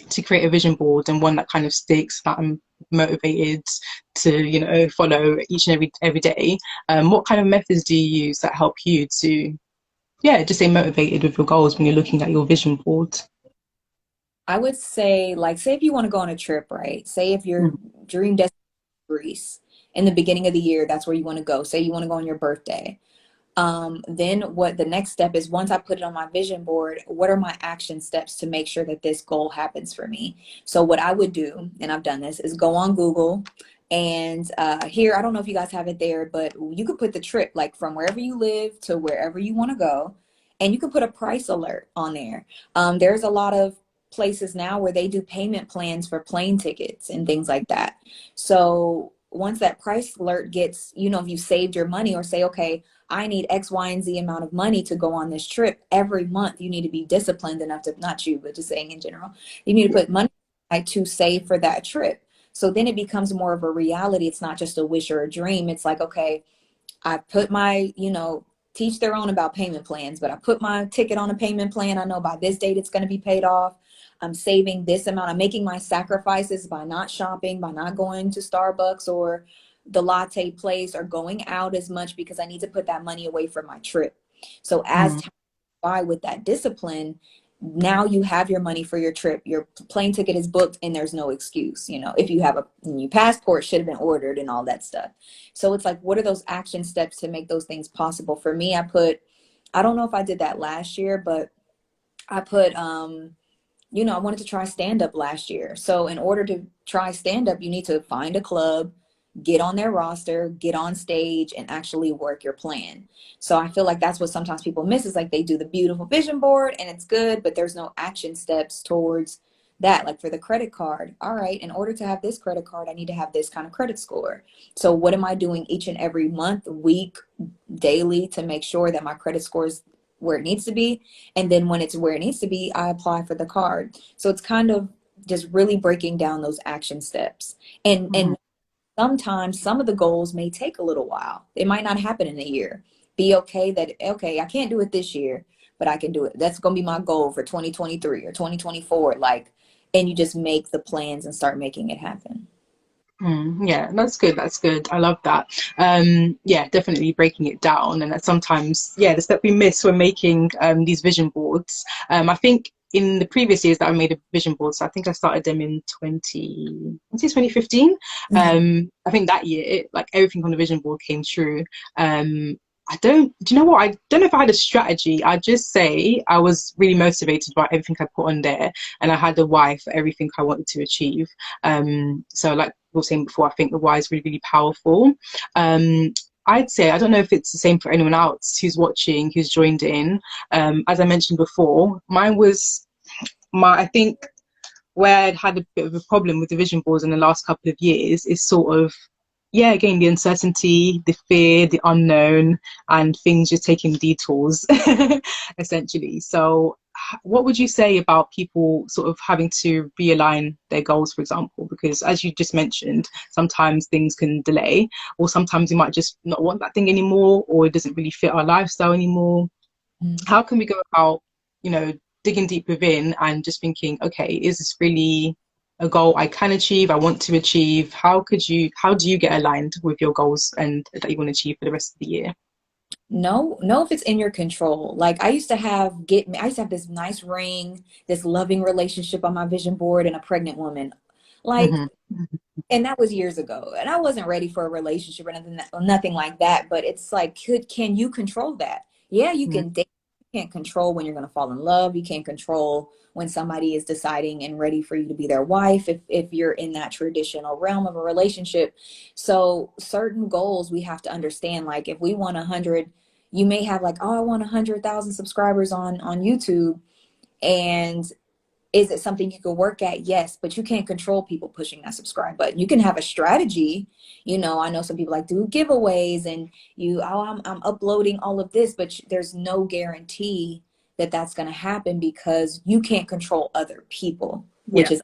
to create a vision board and one that kind of sticks, that I'm motivated to, you know, follow each and every day. What kind of methods do you use that help you to, yeah, just stay motivated with your goals when you're looking at your vision board? I would say, like, say if you want to go on a trip, right? Say if your Mm, dream destination is Greece in the beginning of the year, that's where you want to go. Say you want to go on your birthday. Then what the next step is, once I put it on my vision board, what are my action steps to make sure that this goal happens for me? So what I would do, and I've done this, is go on Google and here, I don't know if you guys have it there, but you could put the trip like from wherever you live to wherever you want to go, and you can put a price alert on there. There's a lot of places now where they do payment plans for plane tickets and things like that. So once that price alert gets, you know, if you saved your money or say, okay, I need X, Y, and Z amount of money to go on this trip every month. You need to be disciplined enough to, not you, but just saying in general, you need to put money aside to save for that trip. So then it becomes more of a reality. It's not just a wish or a dream. It's like, okay, I put my, you know, teach their own about payment plans, but I put my ticket on a payment plan. I know by this date it's going to be paid off. I'm saving this amount. I'm making my sacrifices by not shopping, by not going to Starbucks or the latte place or going out as much because I need to put that money away for my trip. So as mm, time goes by with that discipline, now you have your money for your trip. Your plane ticket is booked and there's no excuse. You know, if you have a new passport should have been ordered and all that stuff. So it's like, what are those action steps to make those things possible? For me, I don't know if I did that last year, but I put, you know, I wanted to try stand up last year. So in order to try stand up, you need to find a club, get on their roster, get on stage, and actually work your plan. So I feel like that's what sometimes people miss, is like they do the beautiful vision board and it's good, but there's no action steps towards that. Like for the credit card, all right, in order to have this credit card, I need to have this kind of credit score. So what am I doing each and every month, week, daily to make sure that my credit score is where it needs to be? And then when it's where it needs to be, I apply for the card. So it's kind of just really breaking down those action steps. And mm, sometimes some of the goals may take a little while. It might not happen in a year. Be okay that, okay, I can't do it this year, but I can do it. That's going to be my goal for 2023 or 2024. Like, and you just make the plans and start making it happen. yeah, that's good. That's good. I love that. Yeah, definitely breaking it down. And that sometimes, yeah, the step we miss when making these vision boards. I think in the previous years that I made a vision board, so I think I started them in 2015. I think that year, like everything on the vision board came true. Do you know what? I don't know if I had a strategy. I just say I was really motivated by everything I put on there, and I had a why for everything I wanted to achieve. So like we were saying before, I think the why is really, really powerful. I'd say, I don't know if it's the same for anyone else who's watching, who's joined in. As I mentioned before, mine was I think where I'd had a bit of a problem with the vision boards in the last couple of years is sort of, yeah, again, the uncertainty, the fear, the unknown, and things just taking detours, essentially. So, what would you say about people sort of having to realign their goals, for example? Because as you just mentioned, sometimes things can delay, or sometimes you might just not want that thing anymore, or it doesn't really fit our lifestyle anymore. Mm. How can we go about, you know, digging deep within and just thinking, okay, is this really a goal I can achieve, I want to achieve? How do you get aligned with your goals and that you want to achieve for the rest of the year? Know if it's in your control. Like I used to have this nice ring, this loving relationship on my vision board, and a pregnant woman. Like, Hmm. and that was years ago. And I wasn't ready for a relationship or nothing like that. But it's like, can you control that? Yeah, you can date. You can't control when you're going to fall in love. You can't control when somebody is deciding and ready for you to be their wife, if you're in that traditional realm of a relationship. So certain goals we have to understand. Like if we want 100, you may have like, oh, I want 100,000 subscribers on YouTube. And is it something you could work at? Yes, but you can't control people pushing that subscribe button. You can have a strategy. You know, I know some people like do giveaways and I'm uploading all of this, but there's no guarantee that that's going to happen because you can't control other people, which Yeah, is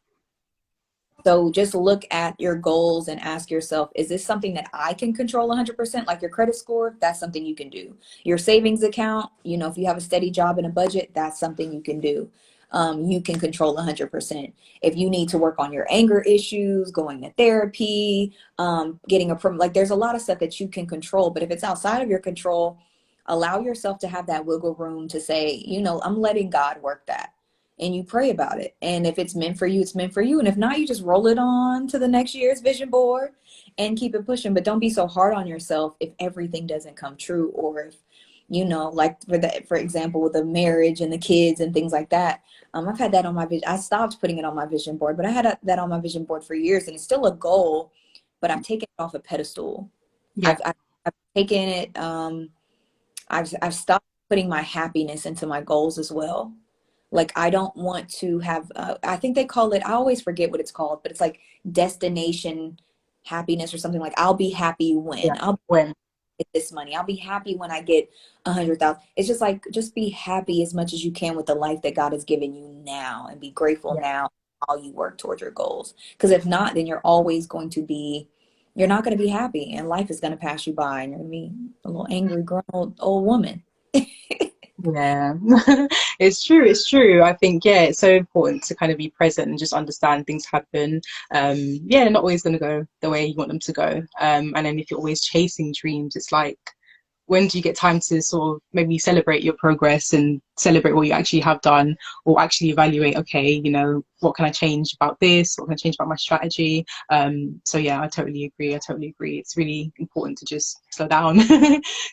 so just look at your goals and ask yourself, is this something that I can control 100%? Like your credit score, that's something you can do. Your savings account, you know, if you have a steady job and a budget, that's something you can do. You can control 100%. If you need to work on your anger issues, going to therapy, getting like there's a lot of stuff that you can control. But if it's outside of your control, allow yourself to have that wiggle room to say, you know, I'm letting God work that, and you pray about it. And if it's meant for you, it's meant for you. And if not, you just roll it on to the next year's vision board and keep it pushing. But don't be so hard on yourself if everything doesn't come true, or if, you know, like for example, with the marriage and the kids and things like that. I've had that on my vision. I stopped putting it on my vision board, but I had that on my vision board for years, and it's still a goal, but I've taken it off a pedestal. yeah, I've taken it. I've stopped putting my happiness into my goals as well. Like I don't want to have, I think they call it, I always forget what it's called, but it's like destination happiness or something. Like I'll be happy yeah. when I'll When, get this money. I'll be happy when I get 100,000. It's just like, just be happy as much as you can with the life that God has given you now, and be grateful yeah, now while you work towards your goals. Because if not, then you're not going to be happy, and life is going to pass you by, and you're going to be a little angry, grown old woman. yeah. It's true, it's true. I think, yeah, it's so important to kind of be present and just understand things happen. Yeah, they're not always going to go the way you want them to go. And then if you're always chasing dreams, it's like, when do you get time to sort of maybe celebrate your progress and celebrate what you actually have done, or actually evaluate, okay, you know, what can I change about this? What can I change about my strategy? So yeah, I totally agree. I totally agree. It's really important to just slow down,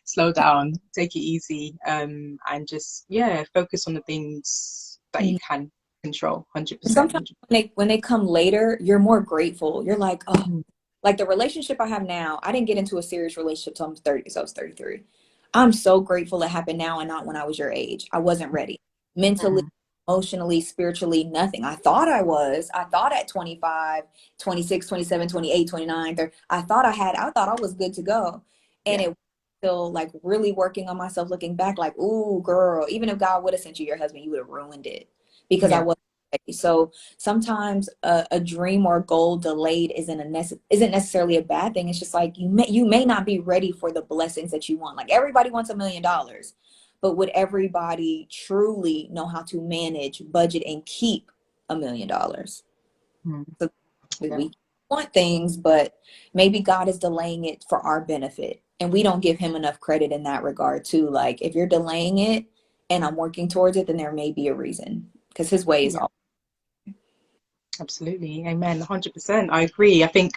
slow down, take it easy, and just, yeah, focus on the things that you can control, And 100%, sometimes 100%. when they come later, you're more grateful. You're like, oh, like the relationship I have now, I didn't get into a serious relationship till I'm 30, so I was 33. I'm so grateful it happened now and not when I was your age. I wasn't ready mentally, Mm-hmm. emotionally, spiritually, nothing. I thought I was. I thought at 25, 26, 27, 28, 29, 30, I thought I was good to go. And Yeah, it still like really working on myself, looking back like, ooh, girl, even if God would have sent you your husband, you would have ruined it because I yeah, wasn't ready. So sometimes a dream or goal delayed isn't necessarily a bad thing. It's just like you may not be ready for the blessings that you want. Like everybody wants $1 million, but would everybody truly know how to manage, budget, and keep $1 million? mm, So yeah, we want things, but maybe God is delaying it for our benefit, and we don't give him enough credit in that regard too. Like if you're delaying it and I'm working towards it, then there may be a reason, because his way is yeah, all. absolutely. Amen. 100%. I agree. I think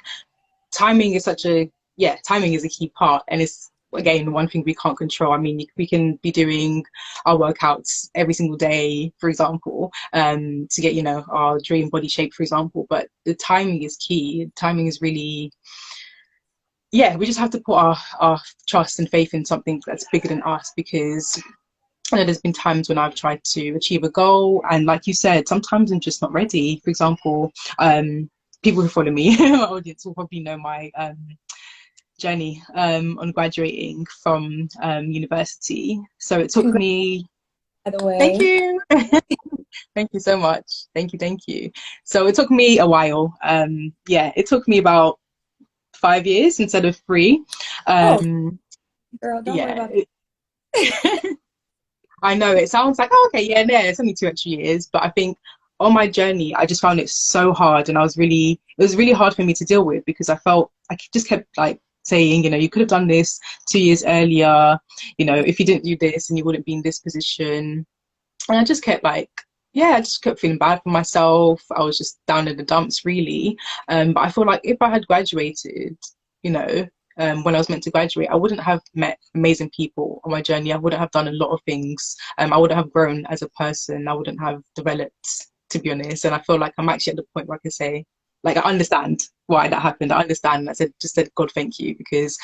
timing is such a, yeah, timing is a key part, and it's again one thing we can't control. I mean, we can be doing our workouts every single day, for example, to get, you know, our dream body shape, for example, but the timing is key. Timing is really, yeah, we just have to put our trust and faith in something that's bigger than us, because I know there's been times when I've tried to achieve a goal, and like you said, sometimes I'm just not ready. For example, people who follow me, my audience will probably know my journey on graduating from university. So it took Congrats, me. by the Thank way. you. Thank you so much. Thank you. So it took me a while. Yeah, it took me about 5 years instead of three. Oh, Um, girl, don't worry yeah, about I know it sounds like, oh, okay, yeah, no, it's only 2 extra years, but I think on my journey, I just found it so hard, and it was really hard for me to deal with because I felt just kept like saying, you could have done this 2 years earlier, if you didn't do this, and you wouldn't be in this position. And I just kept like, yeah, I just kept feeling bad for myself. I was just down in the dumps, really. But I feel like if I had graduated, you know, when I was meant to graduate, I wouldn't have met amazing people on my journey. I wouldn't have done a lot of things. I wouldn't have grown as a person. I wouldn't have developed, to be honest. And I feel like I'm actually at the point where I can say, like, I understand why that happened. I understand. Just said, God, thank you, because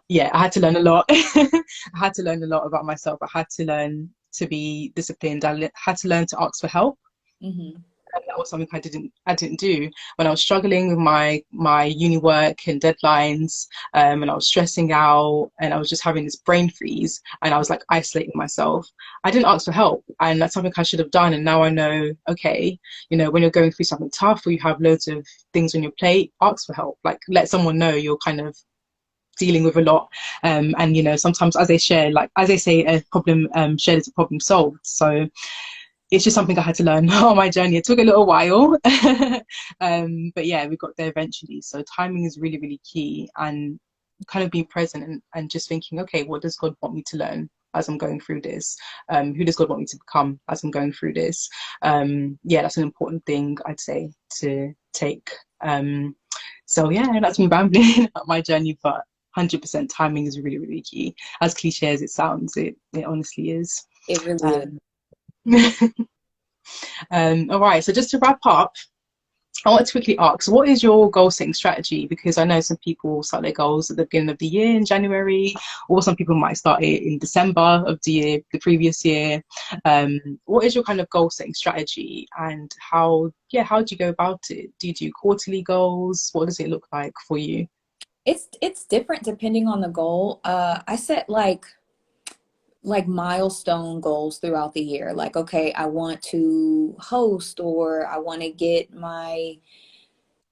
yeah, I had to learn a lot. I had to learn a lot about myself. I had to learn to be disciplined. Had to learn to ask for help. it. And that was something I didn't do when I was struggling with my uni work and deadlines, and I was stressing out, and I was just having this brain freeze, and I was like isolating myself. I didn't ask for help, and that's something I should have done. And now I know, okay, when you're going through something tough or you have loads of things on your plate, ask for help. Like, let someone know you're kind of dealing with a lot, and sometimes, as they say, a problem shared is a problem solved. So it's just something I had to learn on my journey. It took a little while, but yeah, we got there eventually. So timing is really, really key, and kind of being present, and just thinking, okay, what does God want me to learn as I'm going through this? Who does God want me to become as I'm going through this? Yeah, that's an important thing, I'd say, to take. So yeah, that's me rambling about my journey, but 100% timing is really, really key. As cliche as it sounds, it honestly is. It really is. Um, all right, so just to wrap up, I want to quickly ask, what is your goal setting strategy? Because I know some people start their goals at the beginning of the year in January, or some people might start it in December of the previous year. What is your kind of goal setting strategy, and how do you go about it? Do you do quarterly goals? What does it look like for you? It's different depending on the goal. I set like milestone goals throughout the year. Like, okay, I want to host, or I want to get my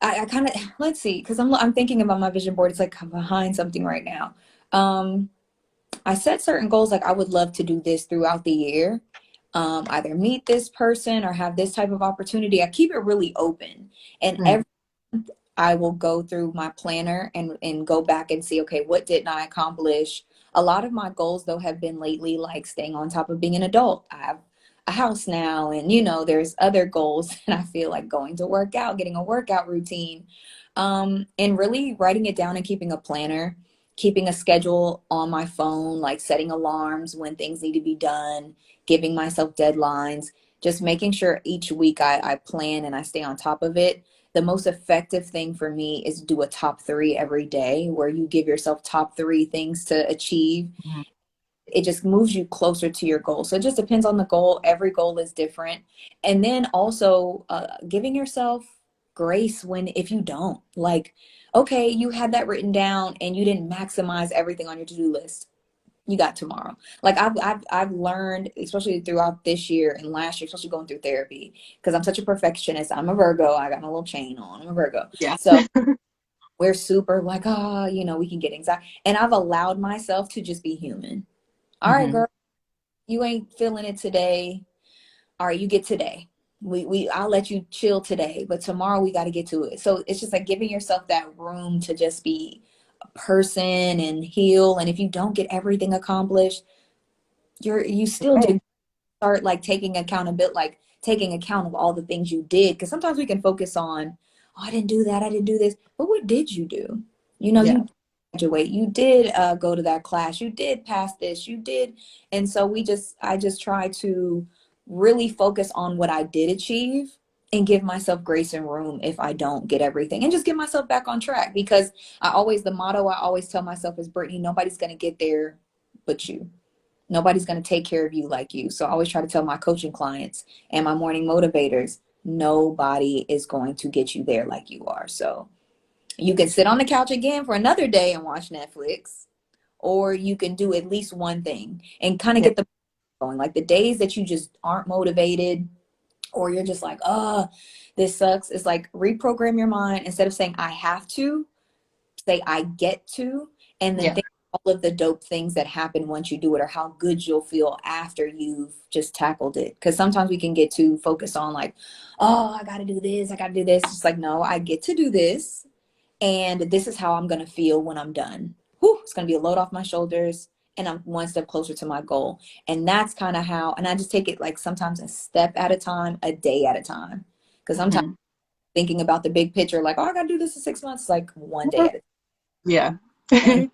I kind of let's see, because I'm thinking about my vision board. It's like I'm behind something right now. Um, I set certain goals, like I would love to do this throughout the year. Either meet this person or have this type of opportunity. I keep it really open. And Mm, every I will go through my planner and go back and see, okay, what didn't I accomplish? A lot of my goals, though, have been lately like staying on top of being an adult. I have a house now, and there's other goals, and I feel like going to work out, getting a workout routine, and really writing it down and keeping a planner, keeping a schedule on my phone, like setting alarms when things need to be done, giving myself deadlines, just making sure each week I plan and I stay on top of it. The most effective thing for me is do a top three every day, where you give yourself top three things to achieve. mm, It just moves you closer to your goal. So it just depends on the goal. Every goal is different. And then also giving yourself grace when if you don't. Like, okay, you had that written down and you didn't maximize everything on your to-do list. You got tomorrow. Like I've learned, especially throughout this year and last year, especially going through therapy, because I'm such a perfectionist. I'm a Virgo. I got my little chain on. I'm a Virgo. yeah. So we're super like, we can get anxiety. And I've allowed myself to just be human. All right, Hmm. girl, you ain't feeling it today. All right, you get today. I'll let you chill today, but tomorrow we got to get to it. So it's just like giving yourself that room to just be a person and heal. And if you don't get everything accomplished, you still Okay. did start like taking accountability, like taking account of all the things you did. Because sometimes we can focus on, oh, I didn't do that, I didn't do this. But what did you do? Yeah. You graduate, you did go to that class, you did pass this, you did. And so I just try to really focus on what I did achieve and give myself grace and room if I don't get everything, and just get myself back on track. Because the motto I always tell myself is, Brittany, nobody's going to get there but you. Nobody's going to take care of you like you. So I always try to tell my coaching clients and my morning motivators, nobody is going to get you there like you are. So you can sit on the couch again for another day and watch Netflix, or you can do at least one thing and kind of Yeah. get the going. Like the days that you just aren't motivated, or you're just like, oh, this sucks. It's like reprogram your mind. Instead of saying I have to, say I get to, and then Yeah. think all of the dope things that happen once you do it, or how good you'll feel after you've just tackled it. Because sometimes we can get too focused on like, oh, I got to do this, I got to do this. It's like, no, I get to do this, and this is how I'm going to feel when I'm done. Whew, it's going to be a load off my shoulders, and I'm one step closer to my goal. And that's kind of how, and I just take it like sometimes a step at a time, a day at a time. Because sometimes Hmm. thinking about the big picture, like, oh, I got to do this in 6 months, like one day at a Yeah. time.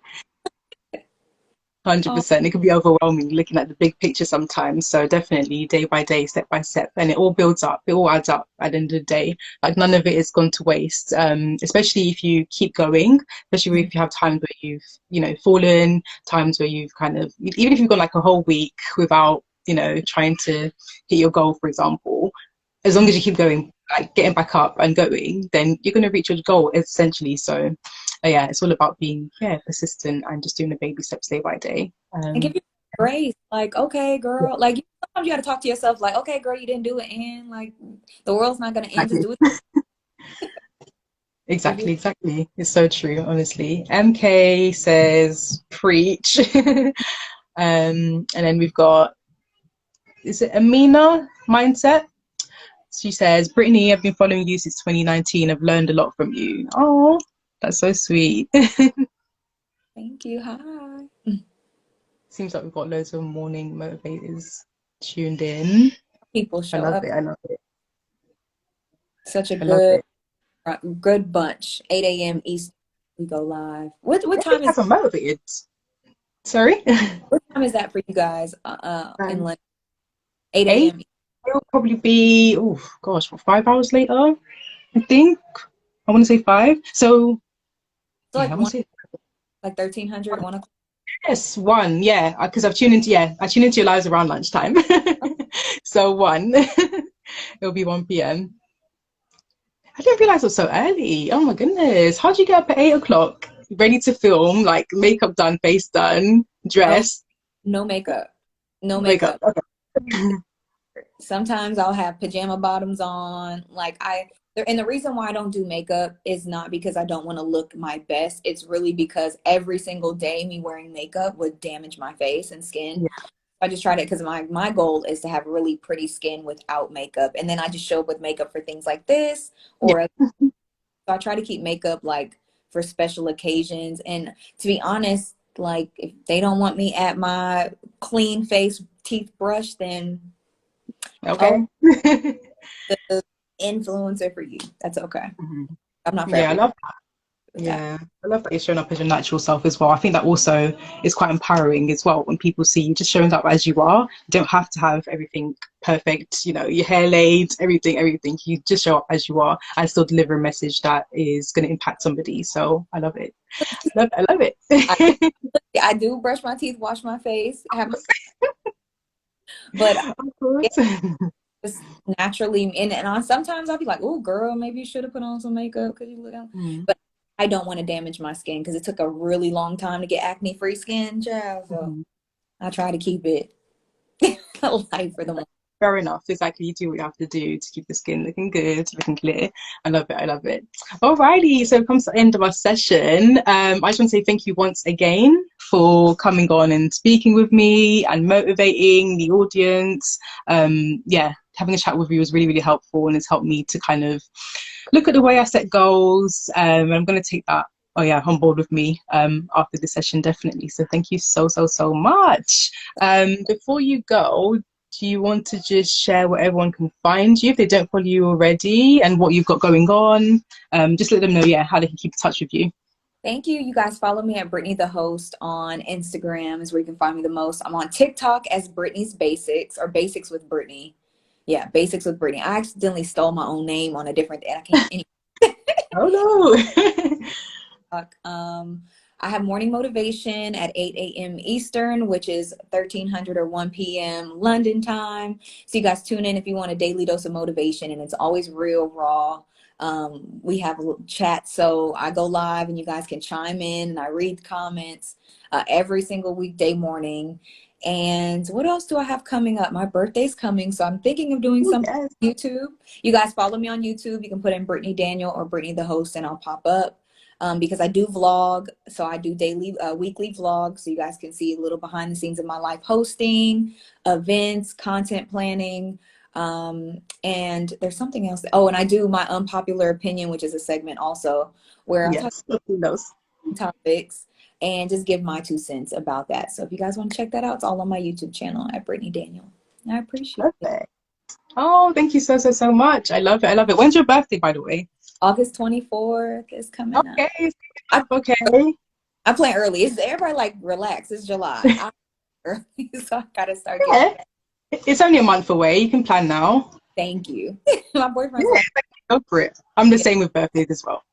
100%. It can be overwhelming looking at the big picture sometimes. So definitely day by day, step by step, and it all builds up. It all adds up at the end of the day. Like none of it is gone to waste. Especially if you keep going, especially if you have times where you've, fallen, times where you've kind of, even if you've gone like a whole week without, trying to hit your goal, for example, as long as you keep going, like getting back up and going, then you're going to reach your goal essentially. So yeah, it's all about being persistent and just doing the baby steps day by day. And give you grace. Like, okay, girl. Like sometimes you got to talk to yourself. Like, okay, girl, you didn't do it, and like the world's not gonna end. Just Exactly. do it. Give you. Exactly. It's so true, honestly. MK says preach. And then we've got, is it Amina mindset? She says, Brittany, I've been following you since 2019. I've learned a lot from you. Oh, that's so sweet. Thank you. Hi. Seems like we've got loads of morning motivators tuned in. People I show love up. it. I love it. Such a I love good, it. good bunch. 8 a.m. Eastern. We go live. What I think time is that's motivated. Sorry. what time is that for you guys? In Um, London. 8 eight. a.m. It'll probably be, oh gosh, what, 5 hours later, I think. I want to say five. So, So yeah, like I want one, to say like 1300, 1 o'clock. yes, one. Yeah, because I tune into your lives around lunchtime. So, one. It'll be 1 p.m. I didn't realize it was so early. Oh my goodness. How'd you get up at 8 o'clock, ready to film, like makeup done, face done, Oh, dressed, no makeup. No makeup? makeup. Okay. Sometimes I'll have pajama bottoms on. And the reason why I don't do makeup is not because I don't want to look my best. It's really because every single day me wearing makeup would damage my face and skin. Yeah. I just tried it because my goal is to have really pretty skin without makeup. And then I just show up with makeup for things like this. Yeah. Or so I try to keep makeup like for special occasions. And to be honest, like if they don't want me at my clean face teeth brush, then oh, Okay. the influencer for you. That's okay. Mhm. I'm not for Yeah, I everybody love with that. Yeah, I love that you're showing up as your natural self as well. I think that also is quite empowering as well when people see you just showing up as you are. You don't have to have everything perfect, your hair laid, everything. You just show up as you are and still deliver a message that is going to impact somebody. So I love it. I love I, it. I do brush my teeth, wash my face, but Of it course. just naturally, and sometimes I'll be like, oh, girl, maybe you should have put on some makeup because you look out. Mm, But I don't want to damage my skin because it took a really long time to get acne-free skin, child. So mhm. I try to keep it light for the moment. Fair enough. Exactly. You do what you have to do to keep the skin looking good, looking clear. I love it. I love it. Alrighty. So it comes to the end of our session. I just want to say thank you once again for coming on and speaking with me and motivating the audience. Yeah, having a chat with you was really, really helpful and it's helped me to kind of look at the way I set goals. And I'm going to take that on board with me after the session, definitely. So thank you so, so, so much. Before you go, do you want to just share where everyone can find you if they don't follow you already and what you've got going on? Just let them know, how they can keep in touch with you. Thank you. You guys follow me at Brittany the Host on Instagram is where you can find me the most. I'm on TikTok as Brittany's Basics or Basics with Brittany. Yeah, Basics with Brittany. I accidentally stole my own name on a different and I can't Oh no. anyway. I have morning motivation at 8 a.m. Eastern, which is 1300 or 1 p.m. London time. So you guys tune in if you want a daily dose of motivation, and it's always real raw. We have a little chat, so I go live and you guys can chime in and I read comments every single weekday morning. And what else do I have coming up? My birthday's coming, so I'm thinking of doing Oh, something yes. on YouTube. You guys follow me on YouTube. You can put in Brittany Daniel or Brittany the host, and I'll pop up. Because I do vlog, so I do weekly vlogs, so you guys can see a little behind the scenes of my life hosting, events, content planning, and there's something else. Oh, and I do my unpopular opinion, which is a segment also where I talk Yes. Those. topics and just give my 2 cents about that. So if you guys want to check that out, it's all on my YouTube channel at Brittany Daniel. I appreciate it. Perfect. Oh, thank you so, so, so much. I love it. I love it. When's your birthday, by the way? August 24th is coming up. Okay. I, Okay. I plan early. It's everybody like relax. It's July. I'm early, so I gotta start getting. Yeah. It's only a month away. You can plan now. Thank you. My boyfriend's Yeah, like, go for it. I'm the yeah, same with birthdays as well.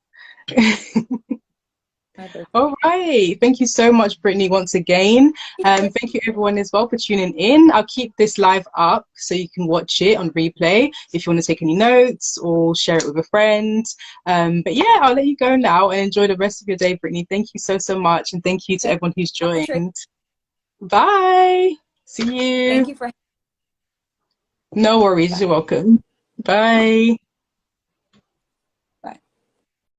my birthday. All right. Thank you so much, Brittany, once again. Thank you, everyone, as well, for tuning in. I'll keep this live up so you can watch it on replay if you want to take any notes or share it with a friend. But yeah, I'll let you go now and enjoy the rest of your day, Brittany. Thank you so, so much. And thank you to everyone who's joined. Bye. See Thank you. you for. No worries. Bye. You're welcome. Bye.